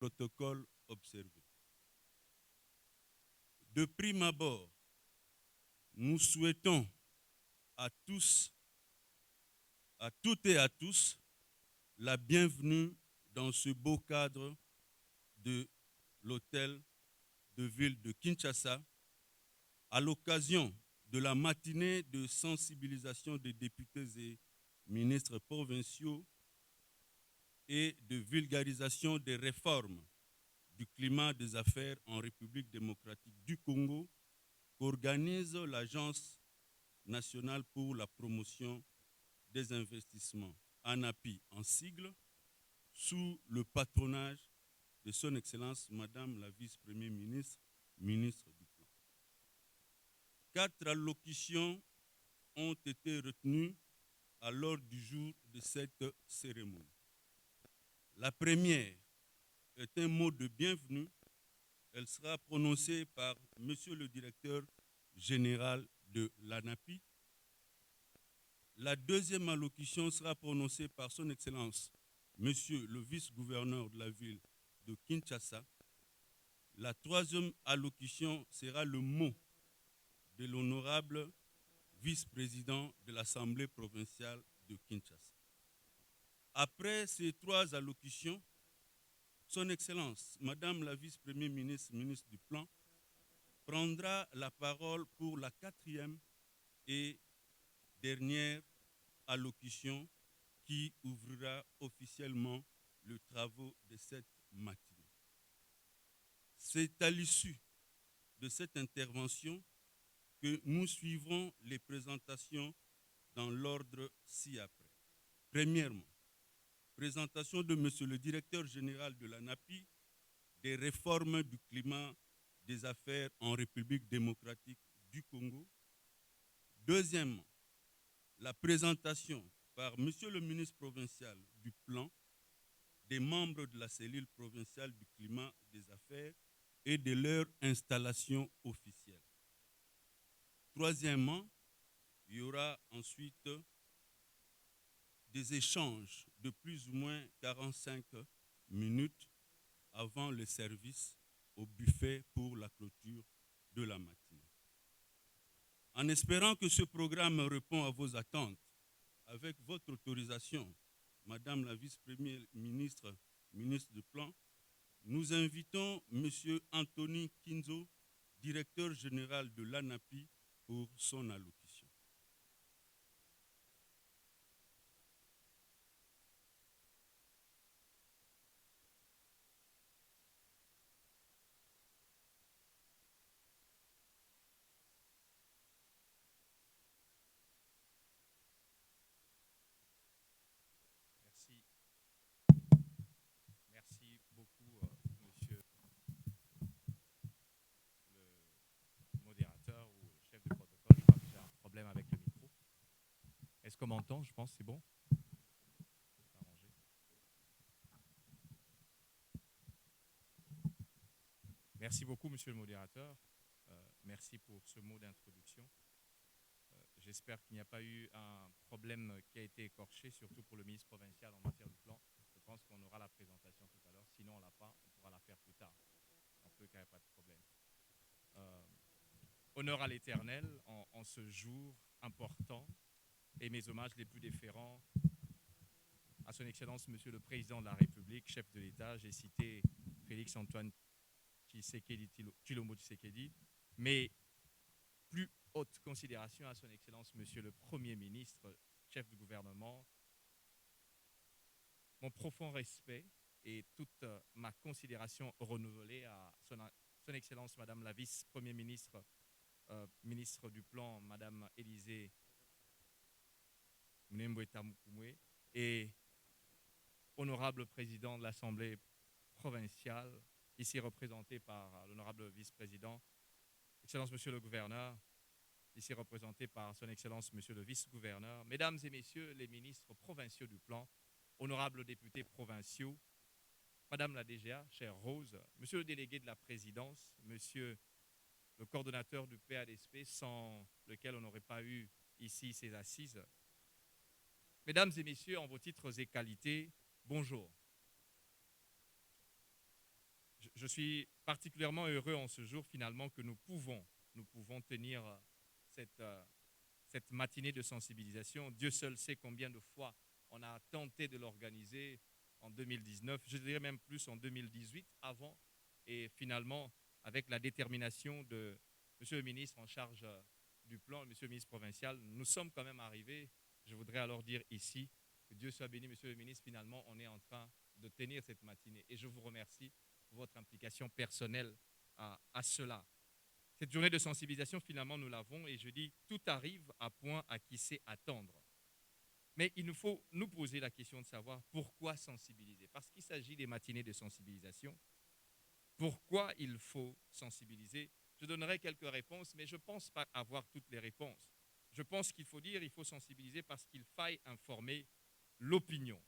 Protocole observé. De prime abord, nous souhaitons à tous, à toutes et à tous, la bienvenue dans ce beau cadre de l'hôtel de ville de Kinshasa à l'occasion de la matinée de sensibilisation des députés et ministres provinciaux et de vulgarisation des réformes du climat des affaires en République démocratique du Congo qu'organise l'Agence nationale pour la promotion des investissements, ANAPI en sigle, sous le patronage de son Excellence Madame la Vice-Première ministre, ministre du Plan. 4 allocutions ont été retenues à l'ordre du jour de cette cérémonie. La première est un mot de bienvenue. Elle sera prononcée par Monsieur le directeur général de l'ANAPI. La deuxième allocution sera prononcée par son Excellence Monsieur le vice-gouverneur de la ville de Kinshasa. La troisième allocution sera le mot de l'honorable vice-président de l'Assemblée provinciale de Kinshasa. Après ces 3 allocutions, son Excellence, Madame la vice-première ministre, ministre du Plan, prendra la parole pour la 4e et dernière allocution qui ouvrira officiellement les travaux de cette matinée. C'est à l'issue de cette intervention que nous suivrons les présentations dans l'ordre ci-après. Premièrement, présentation de Monsieur le directeur général de l'ANAPI des réformes du climat des affaires en République démocratique du Congo. Deuxièmement, la présentation par Monsieur le ministre provincial du Plan des membres de la cellule provinciale du climat des affaires et de leur installation officielle. Troisièmement, il y aura ensuite des échanges de plus ou moins 45 minutes avant le service au buffet pour la clôture de la matinée. En espérant que ce programme répond à vos attentes, avec votre autorisation, Madame la vice-première ministre, ministre du Plan, nous invitons M. Anthony Kinzo, directeur général de l'ANAPI, pour son allocution. Merci beaucoup, monsieur le modérateur ou le chef de protocole. Je crois que j'ai un problème avec le micro. Est-ce qu'on m'entend? Je pense que c'est bon. Merci beaucoup, monsieur le modérateur. Merci pour ce mot d'introduction. J'espère qu'il n'y a pas eu un problème qui a été écorché, surtout pour le ministre provincial en matière de plan. Je pense qu'on aura la présentation tout à l'heure. Sinon, on ne l'a pas, on pourra la faire plus tard. En tout cas, il n'y a pas de problème. Honneur à l'Éternel en ce jour important et mes hommages les plus déférents à son Excellence, Monsieur le Président de la République, chef de l'État. J'ai cité Félix-Antoine Tshilombo Tshisekedi, mais plus haute considération à son Excellence, Monsieur le Premier ministre, chef du gouvernement. Mon profond respect et toute ma considération renouvelée à son Excellence, Madame la Vice-Première ministre, ministre du Plan, Madame Élisée Mnembweta Mukumwe, et honorable président de l'Assemblée provinciale, ici représenté par l'honorable vice-président, Excellence Monsieur le gouverneur, ici représenté par son Excellence Monsieur le vice-gouverneur, mesdames et messieurs les ministres provinciaux du Plan, honorables députés provinciaux, Madame la DGA, chère Rose, Monsieur le délégué de la présidence, Monsieur le coordonnateur du PADSP, sans lequel on n'aurait pas eu ici ces assises. Mesdames et messieurs, en vos titres et qualités, bonjour. je suis particulièrement heureux en ce jour finalement que nous pouvons tenir cette matinée de sensibilisation. Dieu seul sait combien de fois on a tenté de l'organiser en 2019, je dirais même plus en 2018 avant, et finalement avec la détermination de Monsieur le ministre en charge du plan, Monsieur le ministre provincial, nous sommes quand même arrivés. Je voudrais alors dire ici que Dieu soit béni, Monsieur le ministre, finalement on est en train de tenir cette matinée et je vous remercie pour votre implication personnelle à cela. Cette journée de sensibilisation, finalement, nous l'avons et je dis, tout arrive à point à qui sait attendre. Mais il nous faut nous poser la question de savoir pourquoi sensibiliser. Parce qu'il s'agit des matinées de sensibilisation. Pourquoi il faut sensibiliser? Je donnerai quelques réponses, mais je ne pense pas avoir toutes les réponses. Je pense qu'il faut dire, il faut sensibiliser parce qu'il faille informer l'opinion.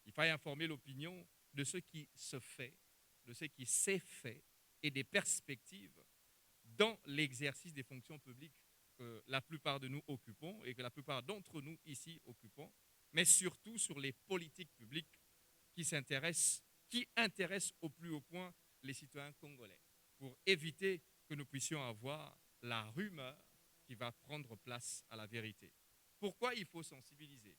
Il faille informer l'opinion de ce qui se fait, de ce qui s'est fait et des perspectives dans l'exercice des fonctions publiques que la plupart de nous occupons et que la plupart d'entre nous ici occupons, mais surtout sur les politiques publiques qui intéressent au plus haut point les citoyens congolais, pour éviter que nous puissions avoir la rumeur qui va prendre place à la vérité. Pourquoi il faut sensibiliser?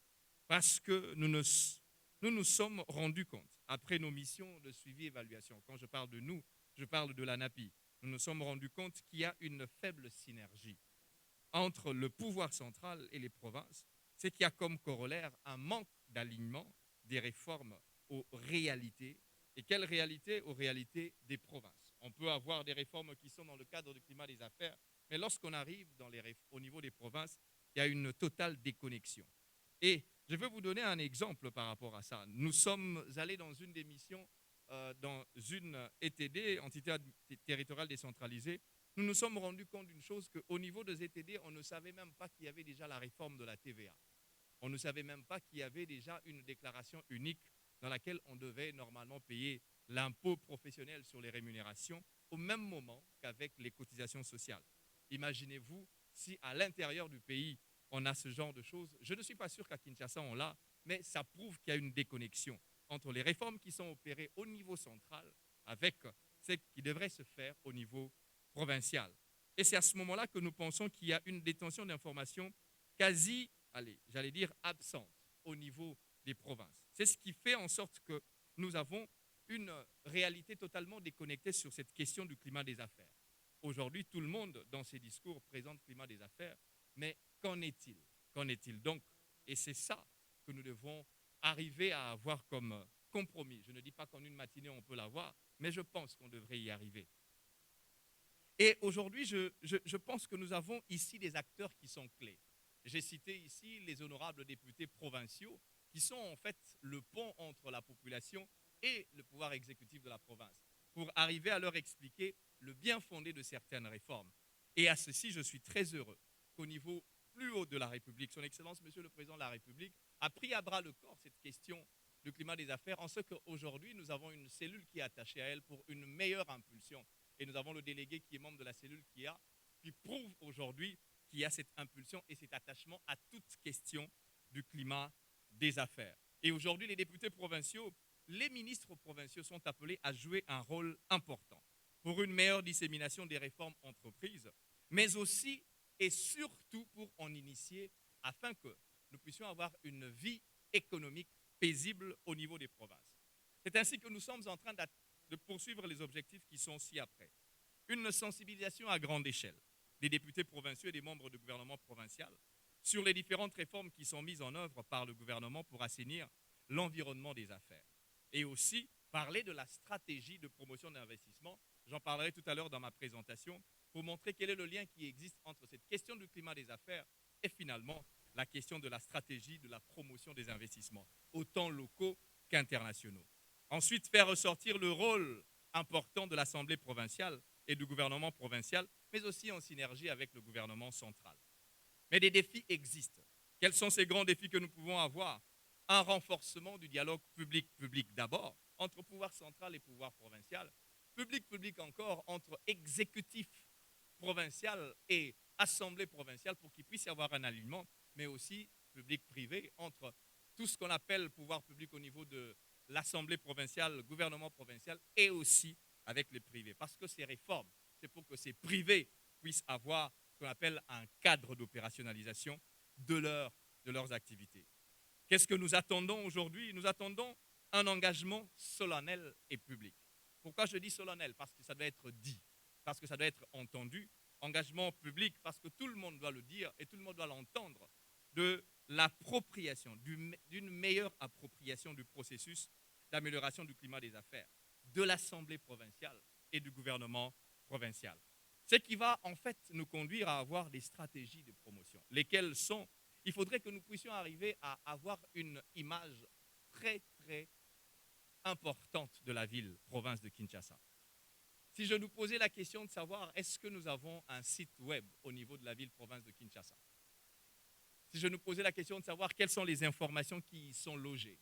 Parce que nous nous sommes rendus compte, après nos missions de suivi et évaluation, quand je parle de nous, je parle de l'ANAPI, nous nous sommes rendus compte qu'il y a une faible synergie entre le pouvoir central et les provinces, c'est qu'il y a comme corollaire un manque d'alignement des réformes aux réalités. Et quelles réalités? Aux réalités des provinces. On peut avoir des réformes qui sont dans le cadre du climat des affaires, mais lorsqu'on arrive au niveau des provinces, il y a une totale déconnexion. Et je veux vous donner un exemple par rapport à ça. Nous sommes allés dans une des missions, dans une ETD, entité territoriale décentralisée. Nous nous sommes rendus compte d'une chose, qu'au niveau des ETD, on ne savait même pas qu'il y avait déjà la réforme de la TVA. On ne savait même pas qu'il y avait déjà une déclaration unique dans laquelle on devait normalement payer l'impôt professionnel sur les rémunérations au même moment qu'avec les cotisations sociales. Imaginez-vous si à l'intérieur du pays, on a ce genre de choses. Je ne suis pas sûr qu'à Kinshasa, on l'a, mais ça prouve qu'il y a une déconnexion entre les réformes qui sont opérées au niveau central avec ce qui devrait se faire au niveau provincial. Et c'est à ce moment-là que nous pensons qu'il y a une détention d'informations quasi, j'allais dire, absente au niveau des provinces. C'est ce qui fait en sorte que nous avons une réalité totalement déconnectée sur cette question du climat des affaires. Aujourd'hui, tout le monde, dans ses discours, présente le climat des affaires, mais qu'en est-il? Qu'en est-il donc? Et c'est ça que nous devons arriver à avoir comme compromis. Je ne dis pas qu'en une matinée, on peut l'avoir, mais je pense qu'on devrait y arriver. Et aujourd'hui, je pense que nous avons ici des acteurs qui sont clés. J'ai cité ici les honorables députés provinciaux qui sont en fait le pont entre la population et le pouvoir exécutif de la province pour arriver à leur expliquer le bien fondé de certaines réformes. Et à ceci, je suis très heureux qu'au niveau plus haut de la République, son Excellence, Monsieur le Président de la République, a pris à bras le corps cette question du climat des affaires en ce qu'aujourd'hui, nous avons une cellule qui est attachée à elle pour une meilleure impulsion. Et nous avons le délégué qui est membre de la cellule qui prouve aujourd'hui qu'il y a cette impulsion et cet attachement à toute question du climat des affaires. Et aujourd'hui, les députés provinciaux, les ministres provinciaux sont appelés à jouer un rôle important pour une meilleure dissémination des réformes entreprises, mais aussi et surtout pour en initier afin que nous puissions avoir une vie économique paisible au niveau des provinces. C'est ainsi que nous sommes en train de poursuivre les objectifs qui sont ci-après. Une sensibilisation à grande échelle des députés provinciaux et des membres du gouvernement provincial sur les différentes réformes qui sont mises en œuvre par le gouvernement pour assainir l'environnement des affaires. Et aussi parler de la stratégie de promotion d'investissement. J'en parlerai tout à l'heure dans ma présentation pour montrer quel est le lien qui existe entre cette question du climat des affaires et finalement la question de la stratégie de la promotion des investissements, autant locaux qu'internationaux. Ensuite, faire ressortir le rôle important de l'Assemblée provinciale et du gouvernement provincial, mais aussi en synergie avec le gouvernement central. Mais des défis existent. Quels sont ces grands défis que nous pouvons avoir? Un renforcement du dialogue public-public d'abord, entre pouvoir central et pouvoir provincial, public-public encore entre exécutif provincial et assemblée provinciale pour qu'il puisse y avoir un alignement, mais aussi public-privé entre tout ce qu'on appelle pouvoir public au niveau de l'Assemblée provinciale, le gouvernement provincial et aussi avec les privés. Parce que ces réformes, c'est pour que ces privés puissent avoir ce qu'on appelle un cadre d'opérationnalisation de leurs activités. Qu'est-ce que nous attendons aujourd'hui? Nous attendons un engagement solennel et public. Pourquoi je dis solennel? Parce que ça doit être dit, parce que ça doit être entendu. Engagement public, parce que tout le monde doit le dire et tout le monde doit l'entendre, de l'appropriation, d'une meilleure appropriation du processus d'amélioration du climat des affaires, de l'Assemblée provinciale et du gouvernement provincial. Ce qui va en fait nous conduire à avoir des stratégies de promotion, lesquelles sont, il faudrait que nous puissions arriver à avoir une image très, très importante de la ville, province de Kinshasa. Si je nous posais la question de savoir est-ce que nous avons un site web au niveau de la ville, province de Kinshasa, si je nous posais la question de savoir quelles sont les informations qui y sont logées,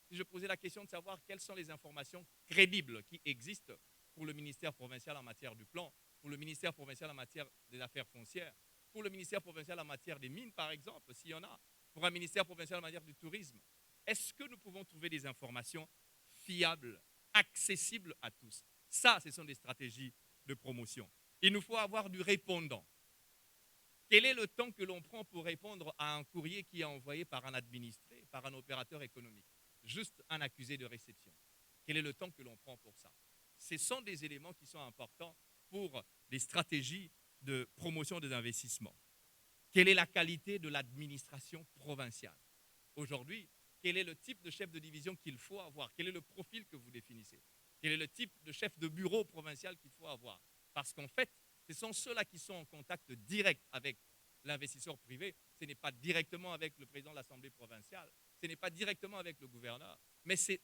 si je posais la question de savoir quelles sont les informations crédibles qui existent pour le ministère provincial en matière du plan, pour le ministère provincial en matière des affaires foncières, pour le ministère provincial en matière des mines, par exemple, s'il y en a, pour un ministère provincial en matière du tourisme, est-ce que nous pouvons trouver des informations fiables, accessibles à tous? Ça, ce sont des stratégies de promotion. Il nous faut avoir du répondant. Quel est le temps que l'on prend pour répondre à un courrier qui est envoyé par un administré, par un opérateur économique? Juste un accusé de réception. Quel est le temps que l'on prend pour ça? Ce sont des éléments qui sont importants pour les stratégies de promotion des investissements. Quelle est la qualité de l'administration provinciale? Aujourd'hui, quel est le type de chef de division qu'il faut avoir? Quel est le profil que vous définissez? Quel est le type de chef de bureau provincial qu'il faut avoir? Parce qu'en fait, ce sont ceux-là qui sont en contact direct avec l'investisseur privé. Ce n'est pas directement avec le président de l'Assemblée provinciale, ce n'est pas directement avec le gouverneur, mais c'est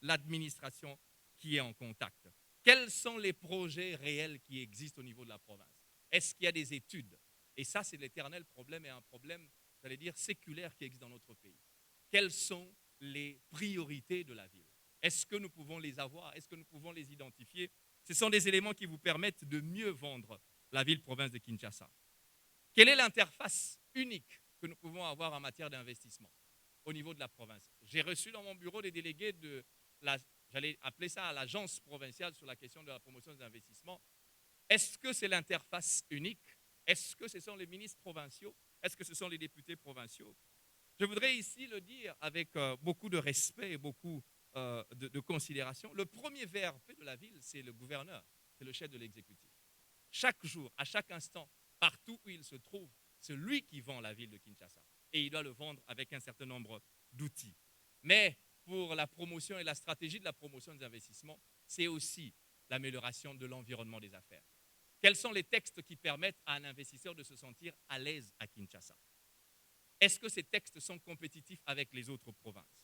l'administration qui est en contact. Quels sont les projets réels qui existent au niveau de la province? Est-ce qu'il y a des études? Et ça, c'est l'éternel problème et un problème, j'allais dire, séculaire qui existe dans notre pays. Quelles sont les priorités de la ville? Est-ce que nous pouvons les avoir? Est-ce que nous pouvons les identifier? Ce sont des éléments qui vous permettent de mieux vendre la ville-province de Kinshasa. Quelle est l'interface unique que nous pouvons avoir en matière d'investissement au niveau de la province? J'ai reçu dans mon bureau des délégués de j'allais appeler ça l'agence provinciale sur la question de la promotion des investissements. Est-ce que c'est l'interface unique? Est-ce que ce sont les ministres provinciaux? Est-ce que ce sont les députés provinciaux? Je voudrais ici le dire avec beaucoup de respect et beaucoup de considération. Le premier VRP de la ville, c'est le gouverneur, c'est le chef de l'exécutif. Chaque jour, à chaque instant, partout où il se trouve, c'est lui qui vend la ville de Kinshasa. Et il doit le vendre avec un certain nombre d'outils. Mais pour la promotion et la stratégie de la promotion des investissements, c'est aussi l'amélioration de l'environnement des affaires. Quels sont les textes qui permettent à un investisseur de se sentir à l'aise à Kinshasa? Est-ce que ces textes sont compétitifs avec les autres provinces?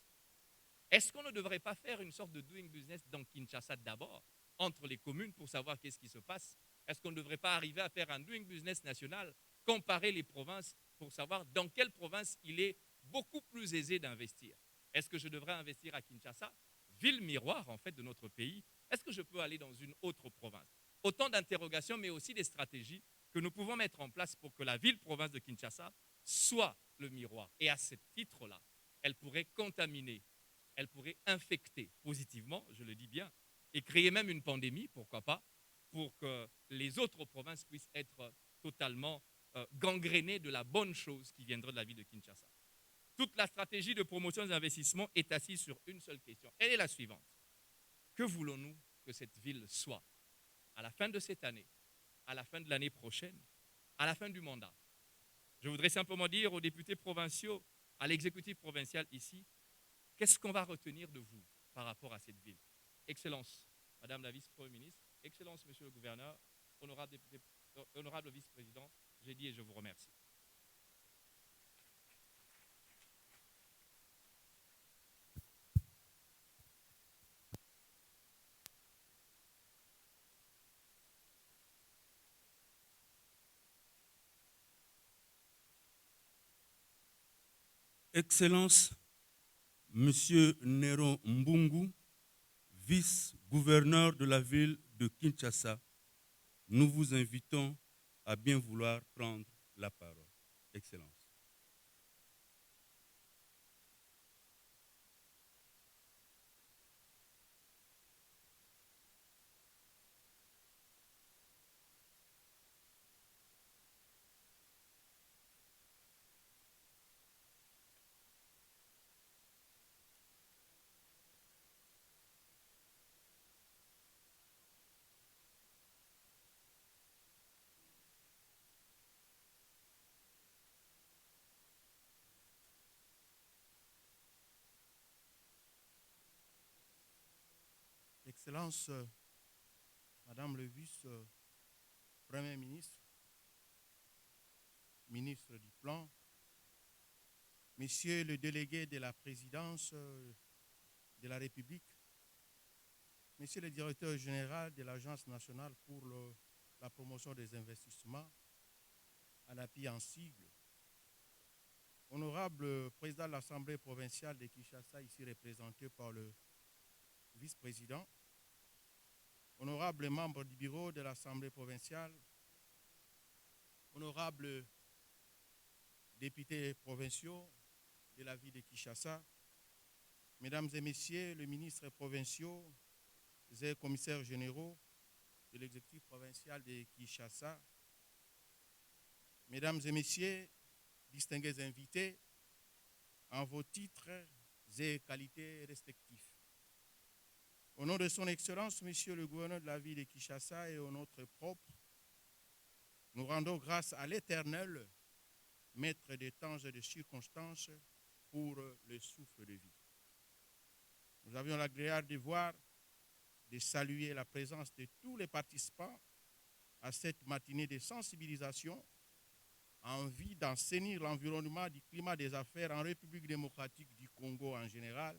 Est-ce qu'on ne devrait pas faire une sorte de doing business dans Kinshasa d'abord, entre les communes, pour savoir qu'est-ce qui se passe? Est-ce qu'on ne devrait pas arriver à faire un doing business national, comparer les provinces pour savoir dans quelle province il est beaucoup plus aisé d'investir? Est-ce que je devrais investir à Kinshasa, ville miroir en fait de notre pays? Est-ce que je peux aller dans une autre province? Autant d'interrogations, mais aussi des stratégies que nous pouvons mettre en place pour que la ville-province de Kinshasa soit le miroir. Et à ce titre-là, elle pourrait contaminer, elle pourrait infecter positivement, je le dis bien, et créer même une pandémie, pourquoi pas, pour que les autres provinces puissent être totalement gangrénées de la bonne chose qui viendra de la ville de Kinshasa. Toute la stratégie de promotion des investissements est assise sur une seule question. Elle est la suivante. Que voulons-nous que cette ville soit à la fin de cette année, à la fin de l'année prochaine, à la fin du mandat? Je voudrais simplement dire aux députés provinciaux, à l'exécutif provincial ici, qu'est-ce qu'on va retenir de vous par rapport à cette ville? Excellence, Madame la vice-première ministre, Excellence, Monsieur le gouverneur, honorable vice-président, j'ai dit et je vous remercie. Excellence, Monsieur Nero Mbungu, vice-gouverneur de la ville de Kinshasa, nous vous invitons à bien vouloir prendre la parole. Excellence. Excellence, Madame le vice-premier ministre, ministre du Plan, Monsieur le délégué de la présidence de la République, Monsieur le directeur général de l'Agence nationale pour la promotion des investissements, ANAPI en sigle, honorable président de l'Assemblée provinciale de Kinshasa, ici représenté par le vice-président, honorables membres du bureau de l'Assemblée provinciale, honorables députés provinciaux de la ville de Kinshasa, mesdames et messieurs les ministres provinciaux et commissaires généraux de l'exécutif provincial de Kinshasa, mesdames et messieurs, distingués invités, en vos titres et qualités respectifs. Au nom de son Excellence, Monsieur le gouverneur de la ville de Kinshasa et au nôtre propre, nous rendons grâce à l'Éternel, maître des temps et des circonstances, pour le souffle de vie. Nous avions l'agréable de voir, de saluer la présence de tous les participants à cette matinée de sensibilisation en vue d'assainir l'environnement du climat des affaires en République démocratique du Congo en général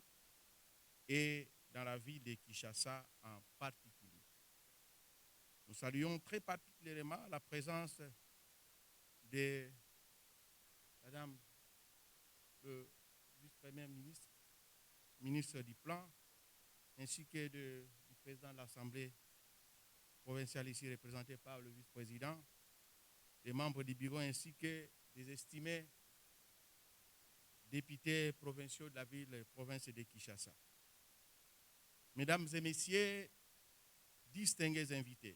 et dans la ville de Kinshasa en particulier. Nous saluons très particulièrement la présence de Madame le vice-premier ministre, ministre du Plan, ainsi que du président de l'Assemblée provinciale ici représenté par le vice-président, des membres du bureau ainsi que des estimés députés provinciaux de la ville province de Kinshasa. Mesdames et messieurs, distingués invités,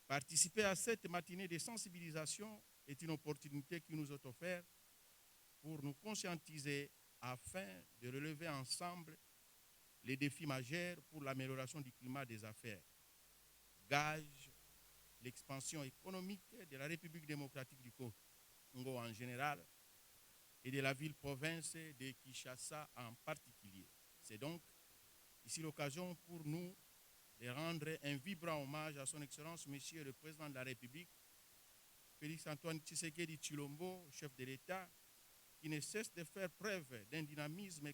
participer à cette matinée de sensibilisation est une opportunité qui nous est offerte pour nous conscientiser afin de relever ensemble les défis majeurs pour l'amélioration du climat des affaires, gage l'expansion économique de la République démocratique du Congo en général et de la ville-province de Kinshasa en particulier. C'est donc ici l'occasion pour nous de rendre un vibrant hommage à son Excellence, Monsieur le Président de la République, Félix Antoine Tshisekedi Tshilombo, chef de l'État, qui ne cesse de faire preuve d'un dynamisme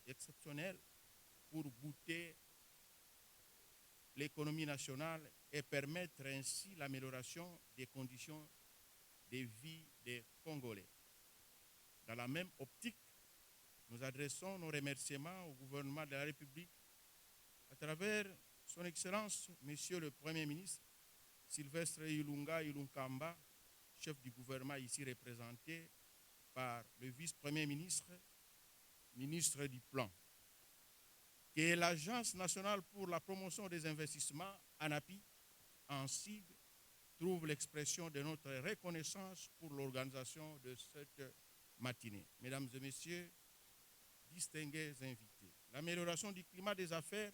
exceptionnel pour booster l'économie nationale et permettre ainsi l'amélioration des conditions de vie des Congolais. Dans la même optique, nous adressons nos remerciements au gouvernement de la République à travers son Excellence, Monsieur le Premier ministre, Sylvestre Ilunga Ilunkamba, chef du gouvernement ici représenté par le vice-premier ministre, ministre du Plan, que l'Agence nationale pour la promotion des investissements, ANAPI, en sigle, trouve l'expression de notre reconnaissance pour l'organisation de cette matinée. Mesdames et messieurs, distingués invités, l'amélioration du climat des affaires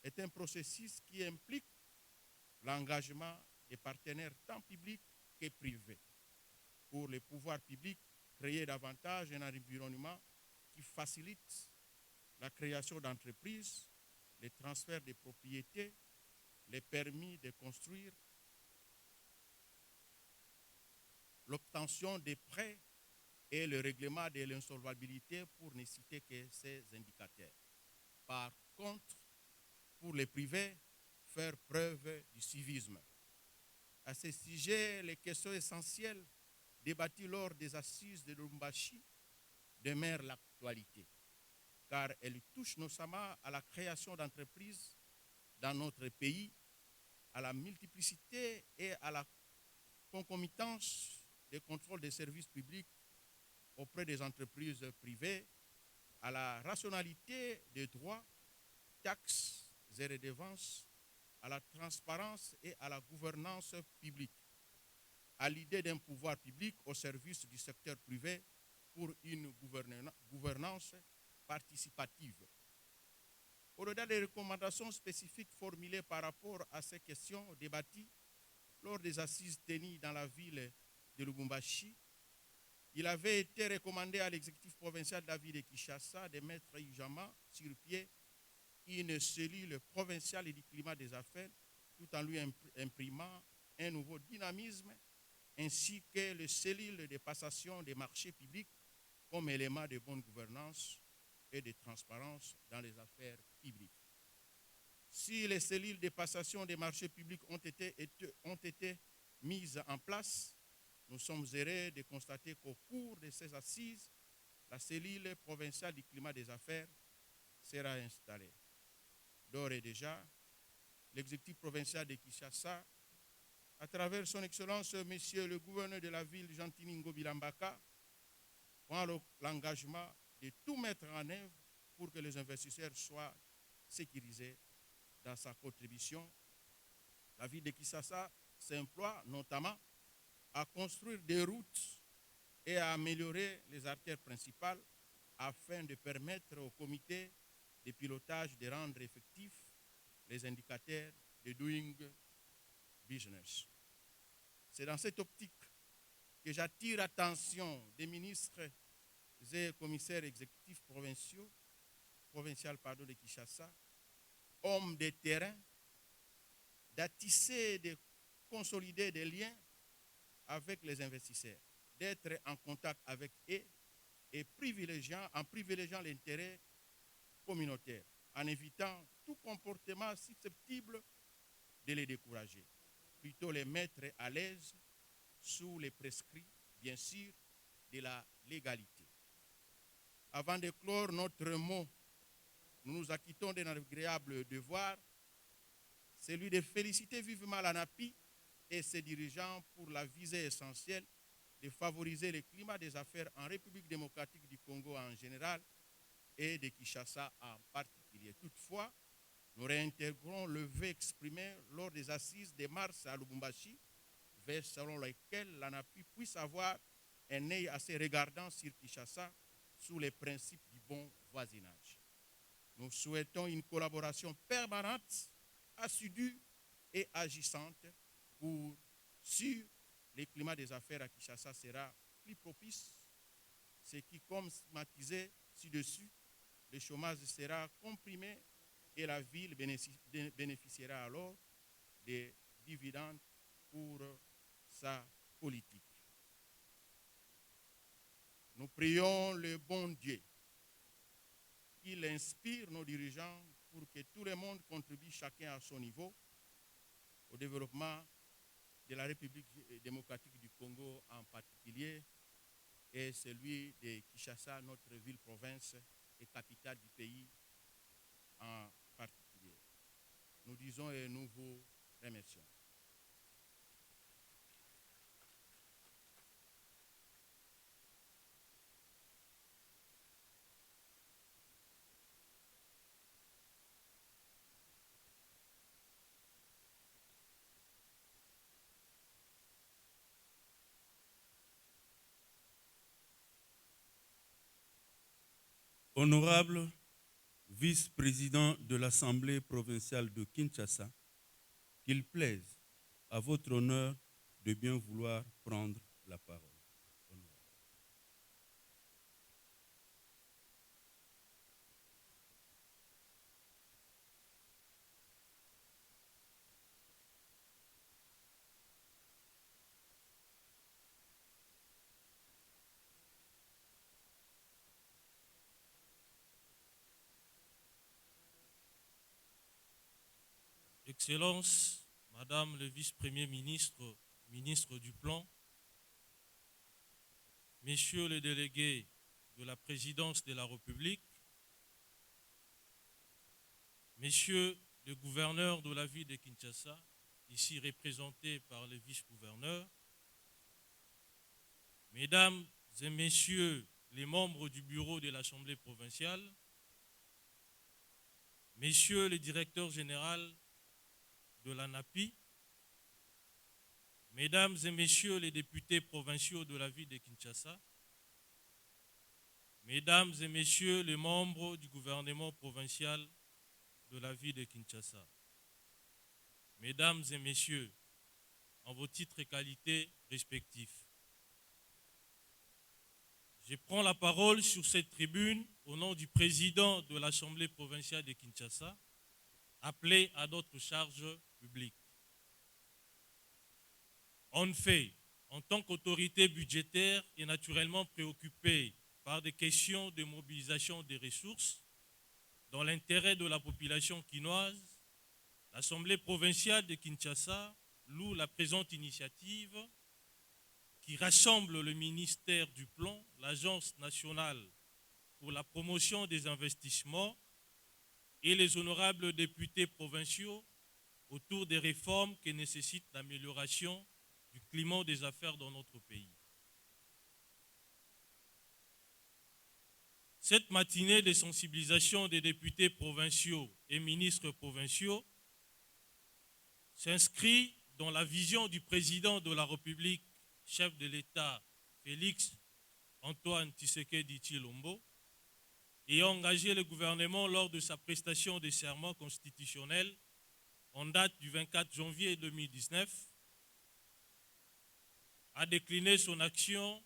est un processus qui implique l'engagement des partenaires tant publics que privés. Pour les pouvoirs publics, créer davantage un environnement qui facilite la création d'entreprises, les transferts de propriétés, les permis de construire, l'obtention des prêts et le règlement de l'insolvabilité pour ne citer que ces indicateurs. Par contre, pour les privés, faire preuve du civisme. À ce sujet, les questions essentielles débattues lors des assises de Lubumbashi demeurent l'actualité, car elles touchent notamment à la création d'entreprises dans notre pays, à la multiplicité et à la concomitance des contrôles des services publics auprès des entreprises privées, à la rationalité des droits, taxes et redevances, à la transparence et à la gouvernance publique, à l'idée d'un pouvoir public au service du secteur privé pour une gouvernance participative. Au-delà des recommandations spécifiques formulées par rapport à ces questions débattues lors des assises tenues dans la ville de Lubumbashi, il avait été recommandé à l'exécutif provincial de la ville de Kinshasa de mettre urgemment sur pied une cellule provinciale du climat des affaires, tout en lui imprimant un nouveau dynamisme, ainsi que les cellules de passation des marchés publics comme élément de bonne gouvernance et de transparence dans les affaires publiques. Si les cellules de passation des marchés publics ont été mises en place, nous sommes heureux de constater qu'au cours de ces assises, la cellule provinciale du climat des affaires sera installée. D'ores et déjà, l'exécutif provincial de Kinshasa, à travers son Excellence, Monsieur le gouverneur de la ville, Jean-Tini Ngobilambaka, prend l'engagement de tout mettre en œuvre pour que les investisseurs soient sécurisés dans sa contribution. La ville de Kinshasa s'emploie notamment à construire des routes et à améliorer les artères principales afin de permettre au comité de pilotage de rendre effectifs les indicateurs de doing business. C'est dans cette optique que j'attire l'attention des ministres et commissaires exécutifs provinciaux de Kinshasa, hommes de terrain, d'attisser et de consolider des liens avec les investisseurs, d'être en contact avec eux et en privilégiant l'intérêt communautaire, en évitant tout comportement susceptible de les décourager. Plutôt les mettre à l'aise sous les prescrits, bien sûr, de la légalité. Avant de clore notre mot, nous nous acquittons d'un agréable devoir, celui de féliciter vivement l'ANAPI et ses dirigeants pour la visée essentielle de favoriser le climat des affaires en République démocratique du Congo en général et de Kinshasa en particulier. Toutefois, nous réintégrons le vœu exprimé lors des assises de mars à Lubumbashi, vœu selon lesquels l'ANAPI puisse avoir un œil assez regardant sur Kinshasa sous les principes du bon voisinage. Nous souhaitons une collaboration permanente, assidue et agissante pour, si le climat des affaires à Kinshasa sera plus propice, ce qui, comme stigmatisé ci-dessus, le chômage sera comprimé et la ville bénéficiera alors des dividendes pour sa politique. Nous prions le bon Dieu qu'il inspire nos dirigeants pour que tout le monde contribue chacun à son niveau au développement de la République démocratique du Congo en particulier et celui de Kinshasa, notre ville-province et capitale du pays en particulier. Nous disons et nous vous remercions. Honorable vice-président de l'Assemblée provinciale de Kinshasa, qu'il plaise à votre honneur de bien vouloir prendre la parole. Excellences, Madame le vice-premier ministre, ministre du Plan, Messieurs les délégués de la présidence de la République, Messieurs les gouverneurs de la ville de Kinshasa, ici représentés par les vice-gouverneurs, Mesdames et Messieurs les membres du bureau de l'Assemblée provinciale, Messieurs les directeurs généraux de l'ANAPI, Mesdames et Messieurs les députés provinciaux de la ville de Kinshasa, Mesdames et Messieurs les membres du gouvernement provincial de la ville de Kinshasa, Mesdames et Messieurs, en vos titres et qualités respectifs, Je prends la parole sur cette tribune au nom du président de l'Assemblée provinciale de Kinshasa, appelé à d'autres charges publiques. En fait, en tant qu'autorité budgétaire et naturellement préoccupée par des questions de mobilisation des ressources dans l'intérêt de la population quinoise, l'Assemblée provinciale de Kinshasa loue la présente initiative qui rassemble le ministère du Plan, l'Agence nationale pour la promotion des investissements et les honorables députés provinciaux autour des réformes qui nécessitent l'amélioration du climat des affaires dans notre pays. Cette matinée de sensibilisation des députés provinciaux et ministres provinciaux s'inscrit dans la vision du président de la République, chef de l'État, Félix Antoine Tshisekedi Tshilombo, et a engagé le gouvernement lors de sa prestation de serment constitutionnel en date du 24 janvier 2019, a décliné son action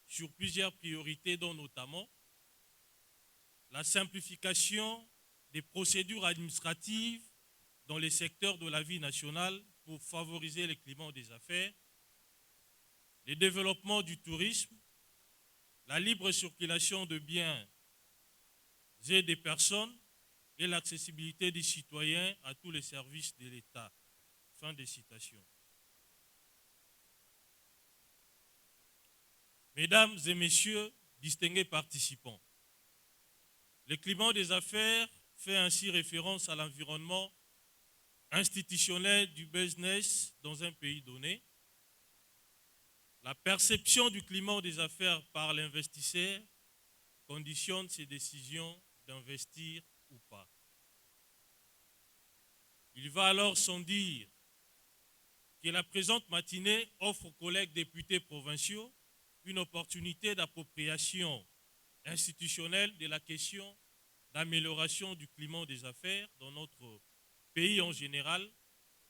sur plusieurs priorités, dont notamment la simplification des procédures administratives dans les secteurs de la vie nationale pour favoriser le climat des affaires, le développement du tourisme, la libre circulation de biens et des personnes et l'accessibilité des citoyens à tous les services de l'État. Fin de citation. Mesdames et messieurs, distingués participants, le climat des affaires fait ainsi référence à l'environnement institutionnel du business dans un pays donné. La perception du climat des affaires par l'investisseur conditionne ses décisions d'investir ou pas. Il va alors sans dire que la présente matinée offre aux collègues députés provinciaux une opportunité d'appropriation institutionnelle de la question d'amélioration du climat des affaires dans notre pays en général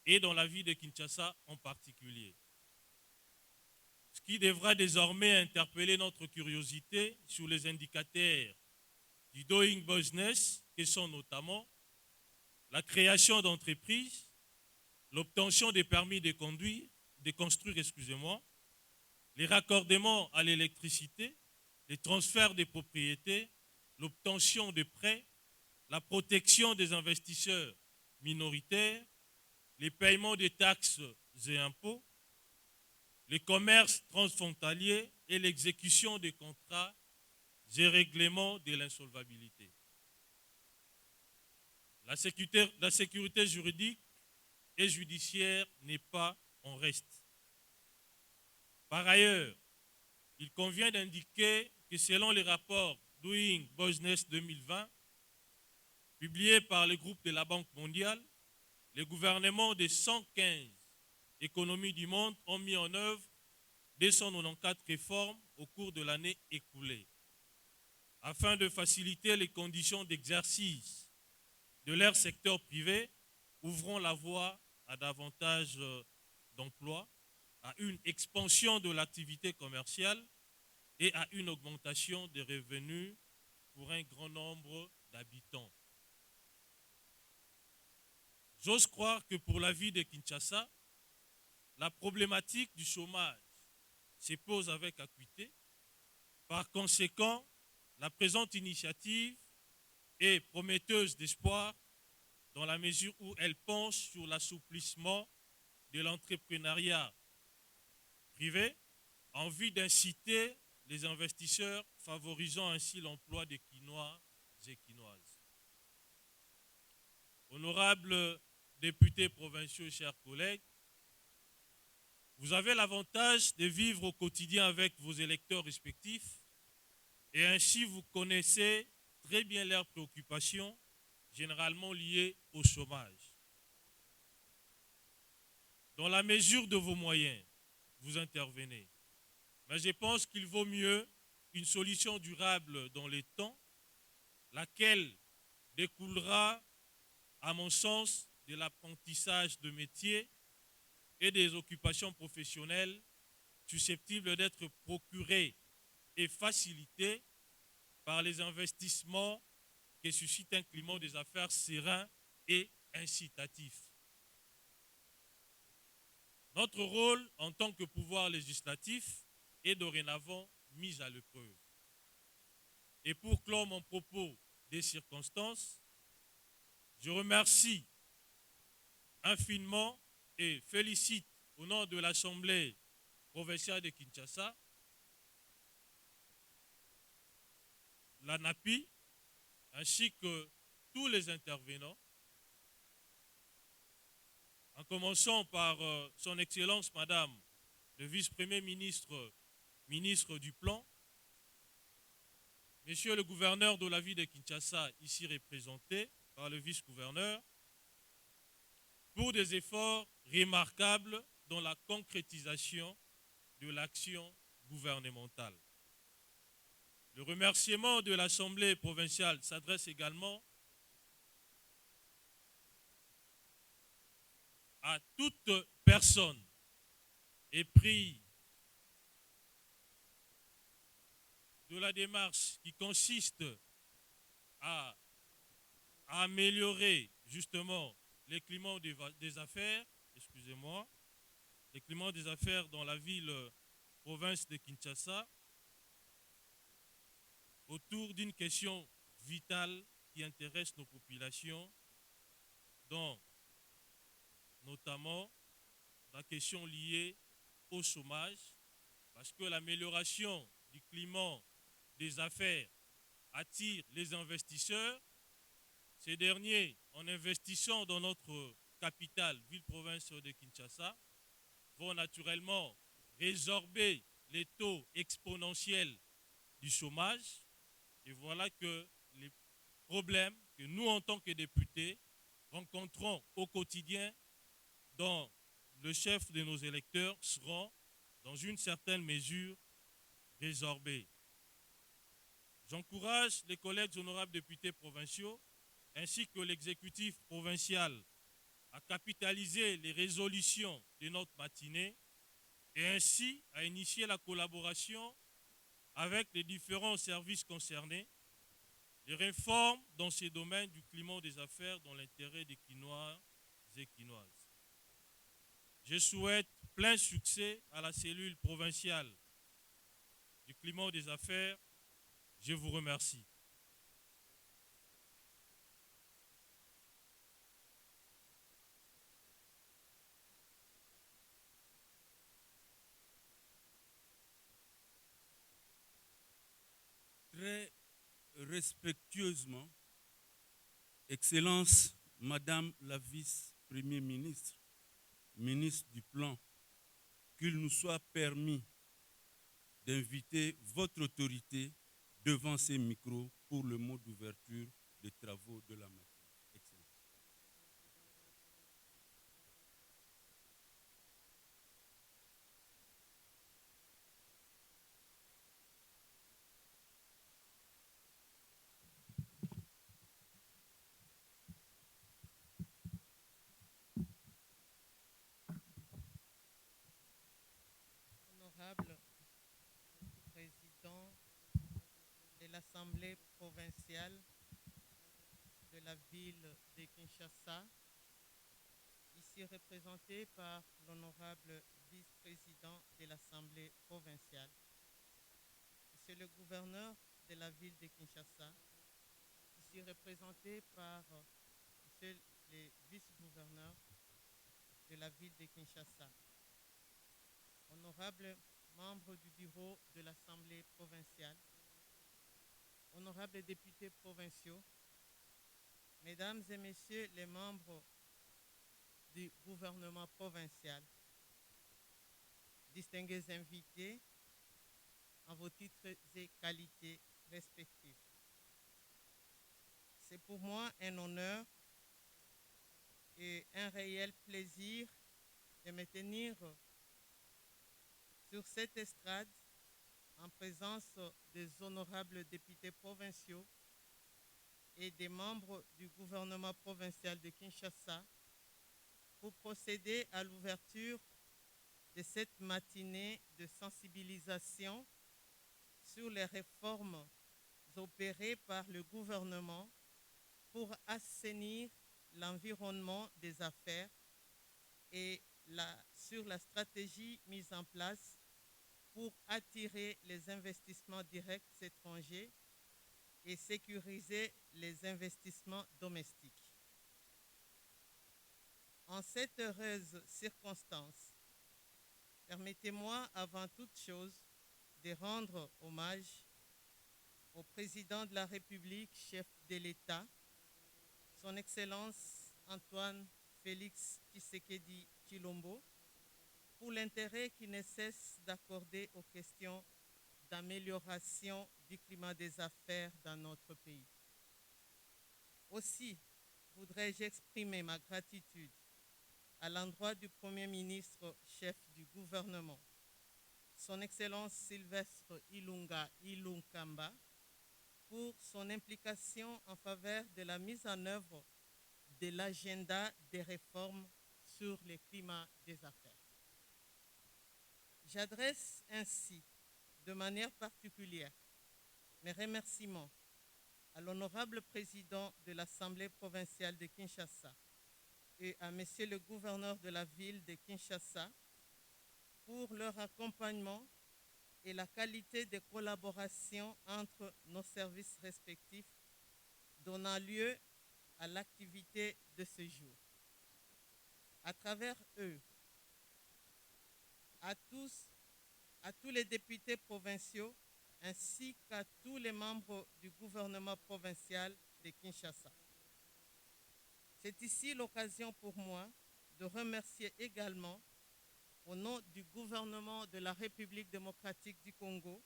et dans la vie de Kinshasa en particulier. Ce qui devra désormais interpeller notre curiosité sur les indicateurs du doing business, qui sont notamment la création d'entreprises, l'obtention des permis de construire, les raccordements à l'électricité, les transferts des propriétés, l'obtention de prêts, la protection des investisseurs minoritaires, les paiements des taxes et impôts, les commerces transfrontaliers et l'exécution des contrats et règlements de l'insolvabilité. La sécurité juridique et judiciaire n'est pas en reste. Par ailleurs, il convient d'indiquer que selon les rapports Doing Business 2020, publiés par le groupe de la Banque mondiale, les gouvernements des 115 économies du monde ont mis en œuvre 294 réformes au cours de l'année écoulée, afin de faciliter les conditions d'exercice de leur secteur privé, ouvrant la voie à davantage d'emplois, à une expansion de l'activité commerciale et à une augmentation des revenus pour un grand nombre d'habitants. J'ose croire que pour la vie de Kinshasa, la problématique du chômage se pose avec acuité. Par conséquent, la présente initiative est prometteuse d'espoir dans la mesure où elle penche sur l'assouplissement de l'entrepreneuriat privé en vue d'inciter les investisseurs, favorisant ainsi l'emploi des Quinois et Quinoises. Honorables députés provinciaux, chers collègues, vous avez l'avantage de vivre au quotidien avec vos électeurs respectifs et ainsi vous connaissez très bien leurs préoccupations, généralement liées au chômage. Dans la mesure de vos moyens, vous intervenez. Mais je pense qu'il vaut mieux une solution durable dans les temps, laquelle découlera, à mon sens, de l'apprentissage de métiers et des occupations professionnelles susceptibles d'être procurées est facilité par les investissements qui suscitent un climat des affaires serein et incitatif. Notre rôle en tant que pouvoir législatif est dorénavant mis à l'épreuve. Et pour clore mon propos des circonstances, je remercie infiniment et félicite au nom de l'Assemblée provinciale de Kinshasa la NAPI ainsi que tous les intervenants, en commençant par son Excellence Madame le vice-premier ministre, ministre du Plan, Monsieur le gouverneur de la ville de Kinshasa, ici représenté par le vice-gouverneur, pour des efforts remarquables dans la concrétisation de l'action gouvernementale. Le remerciement de l'Assemblée provinciale s'adresse également à toute personne éprise de la démarche qui consiste à améliorer justement les climats des affaires, excusez-moi, les climats des affaires dans la ville province de Kinshasa autour d'une question vitale qui intéresse nos populations, dont notamment la question liée au chômage, parce que l'amélioration du climat des affaires attire les investisseurs. Ces derniers, en investissant dans notre capitale, ville-province de Kinshasa, vont naturellement résorber les taux exponentiels du chômage. Et voilà que les problèmes que nous, en tant que députés, rencontrons au quotidien dans le chef de nos électeurs seront, dans une certaine mesure, résorbés. J'encourage les collègues honorables députés provinciaux ainsi que l'exécutif provincial à capitaliser les résolutions de notre matinée et ainsi à initier la collaboration avec les différents services concernés, les réformes dans ces domaines du climat des affaires dans l'intérêt des Quinois et Quinoises. Je souhaite plein succès à la cellule provinciale du climat des affaires. Je vous remercie. Très respectueusement, Excellence Madame la vice-première ministre, ministre du Plan, qu'il nous soit permis d'inviter votre autorité devant ces micros pour le mot d'ouverture des travaux de la matinée. Excellence. Honorable Président de l'Assemblée provinciale de la ville de Kinshasa, ici représenté par l'honorable vice-président de l'Assemblée provinciale, Monsieur le gouverneur de la ville de Kinshasa, ici représenté par Monsieur le vice-gouverneur de la ville de Kinshasa, honorables membres du bureau de l'Assemblée provinciale, honorables députés provinciaux, mesdames et messieurs les membres du gouvernement provincial, distingués invités en vos titres et qualités respectifs. C'est pour moi un honneur et un réel plaisir de me tenir sur cette estrade en présence des honorables députés provinciaux et des membres du gouvernement provincial de Kinshasa pour procéder à l'ouverture de cette matinée de sensibilisation sur les réformes opérées par le gouvernement pour assainir l'environnement des affaires et sur la stratégie mise en place pour attirer les investissements directs étrangers et sécuriser les investissements domestiques. En cette heureuse circonstance, permettez-moi avant toute chose de rendre hommage au président de la République, chef de l'État, son Excellence Antoine Félix Tshisekedi Tshilombo, pour l'intérêt qu'il ne cesse d'accorder aux questions d'amélioration du climat des affaires dans notre pays. Aussi, voudrais-je exprimer ma gratitude à l'endroit du Premier ministre, chef du gouvernement, son Excellence Sylvestre Ilunga Ilunkamba, pour son implication en faveur de la mise en œuvre de l'agenda des réformes sur le climat des affaires. J'adresse ainsi de manière particulière mes remerciements à l'honorable président de l'Assemblée provinciale de Kinshasa et à monsieur le gouverneur de la ville de Kinshasa pour leur accompagnement et la qualité de collaboration entre nos services respectifs donnant lieu à l'activité de ce jour. À travers eux, à tous les députés provinciaux ainsi qu'à tous les membres du gouvernement provincial de Kinshasa. C'est ici l'occasion pour moi de remercier également, au nom du gouvernement de la République démocratique du Congo,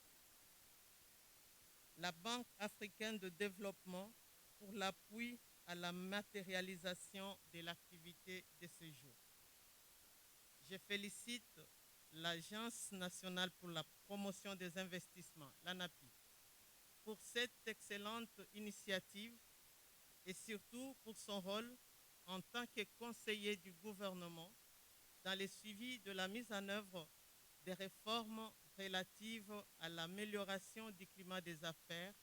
la Banque africaine de développement pour l'appui à la matérialisation de l'activité de ce jour. Je félicite l'Agence nationale pour la promotion des investissements, l'ANAPI, pour cette excellente initiative et surtout pour son rôle en tant que conseiller du gouvernement dans le suivi de la mise en œuvre des réformes relatives à l'amélioration du climat des affaires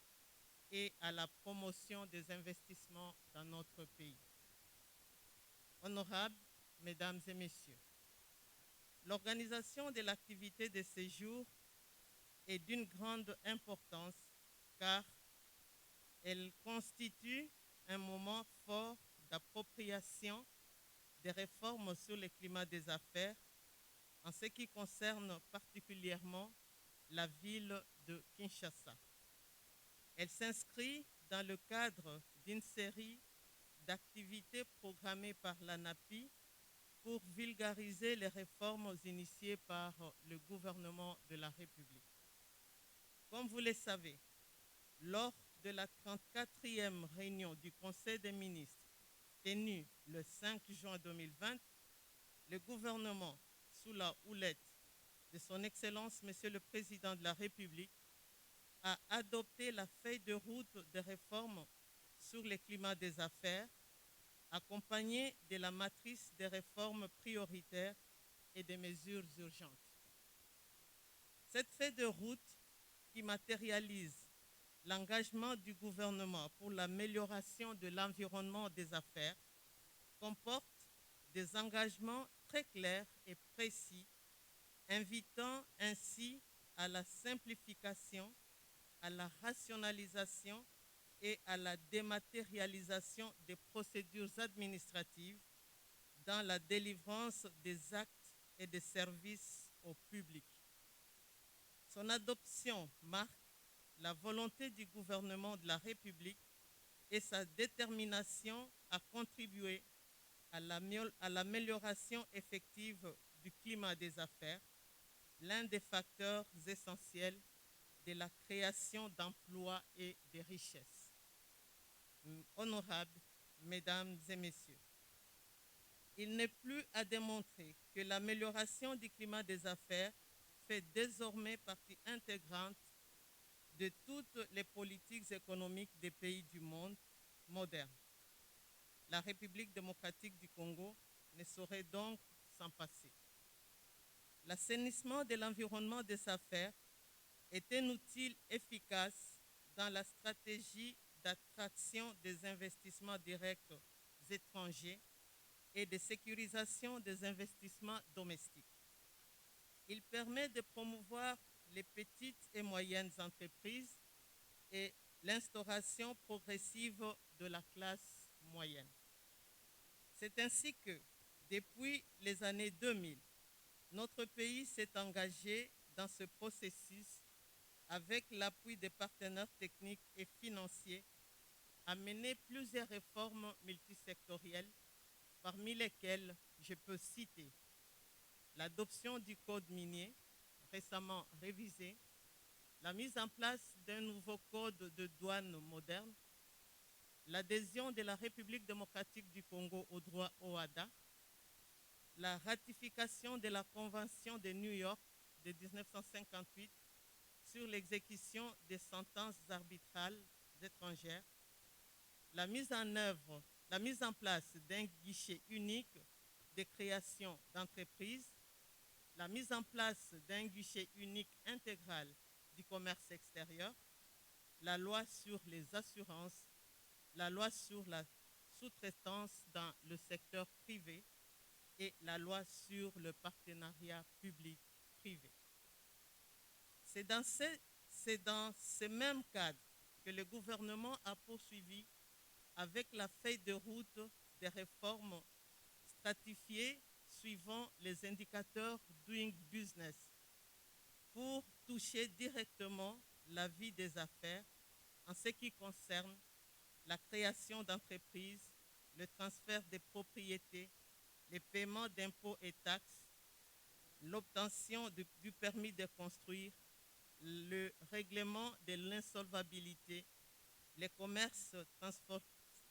et à la promotion des investissements dans notre pays. Honorables Mesdames et Messieurs, l'organisation de l'activité de ce jour est d'une grande importance car elle constitue un moment fort d'appropriation des réformes sur le climat des affaires en ce qui concerne particulièrement la ville de Kinshasa. Elle s'inscrit dans le cadre d'une série d'activités programmées par l'ANAPI pour vulgariser les réformes initiées par le gouvernement de la République. Comme vous le savez, lors de la 34e réunion du Conseil des ministres tenue le 5 juin 2020, le gouvernement, sous la houlette de son Excellence Monsieur le Président de la République, a adopté la feuille de route de réforme sur le climat des affaires, accompagnée de la matrice des réformes prioritaires et des mesures urgentes. Cette feuille de route qui matérialise l'engagement du gouvernement pour l'amélioration de l'environnement des affaires comporte des engagements très clairs et précis, invitant ainsi à la simplification, à la rationalisation et à la dématérialisation des procédures administratives dans la délivrance des actes et des services au public. Son adoption marque la volonté du gouvernement de la République et sa détermination à contribuer à l'amélioration effective du climat des affaires, l'un des facteurs essentiels de la création d'emplois et de richesses. Honorables Mesdames et Messieurs, il n'est plus à démontrer que l'amélioration du climat des affaires fait désormais partie intégrante de toutes les politiques économiques des pays du monde moderne. La République démocratique du Congo ne saurait donc s'en passer. L'assainissement de l'environnement des affaires est un outil efficace dans la stratégie d'attraction des investissements directs étrangers et de sécurisation des investissements domestiques. Il permet de promouvoir les petites et moyennes entreprises et l'instauration progressive de la classe moyenne. C'est ainsi que, depuis les années 2000, notre pays s'est engagé dans ce processus avec l'appui des partenaires techniques et financiers à mener plusieurs réformes multisectorielles, parmi lesquelles je peux citer l'adoption du code minier, récemment révisé, la mise en place d'un nouveau code de douane moderne, l'adhésion de la République démocratique du Congo au droit OHADA, la ratification de la Convention de New York de 1958 sur l'exécution des sentences arbitrales étrangères, la mise en place d'un guichet unique de création d'entreprises, la mise en place d'un guichet unique intégral du commerce extérieur, la loi sur les assurances, la loi sur la sous-traitance dans le secteur privé et la loi sur le partenariat public-privé. C'est dans ce même cadre que le gouvernement a poursuivi avec la feuille de route des réformes stratifiées suivant les indicateurs Doing Business pour toucher directement la vie des affaires en ce qui concerne la création d'entreprises, le transfert des propriétés, les paiements d'impôts et taxes, l'obtention du permis de construire, le règlement de l'insolvabilité, les commerces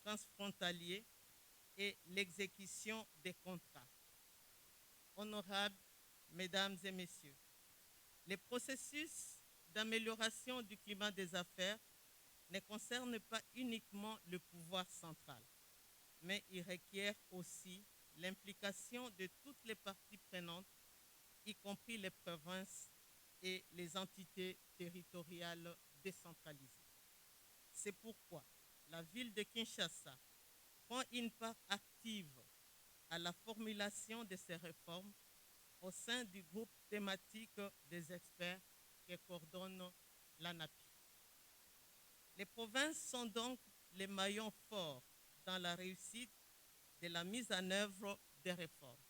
transfrontaliers et l'exécution des contrats. Honorables Mesdames et Messieurs, les processus d'amélioration du climat des affaires ne concernent pas uniquement le pouvoir central, mais ils requièrent aussi l'implication de toutes les parties prenantes, y compris les provinces et les entités territoriales décentralisées. C'est pourquoi la ville de Kinshasa prend une part active à la formulation de ces réformes au sein du groupe thématique des experts qui coordonne l'ANAPI. Les provinces sont donc les maillons forts dans la réussite de la mise en œuvre des réformes.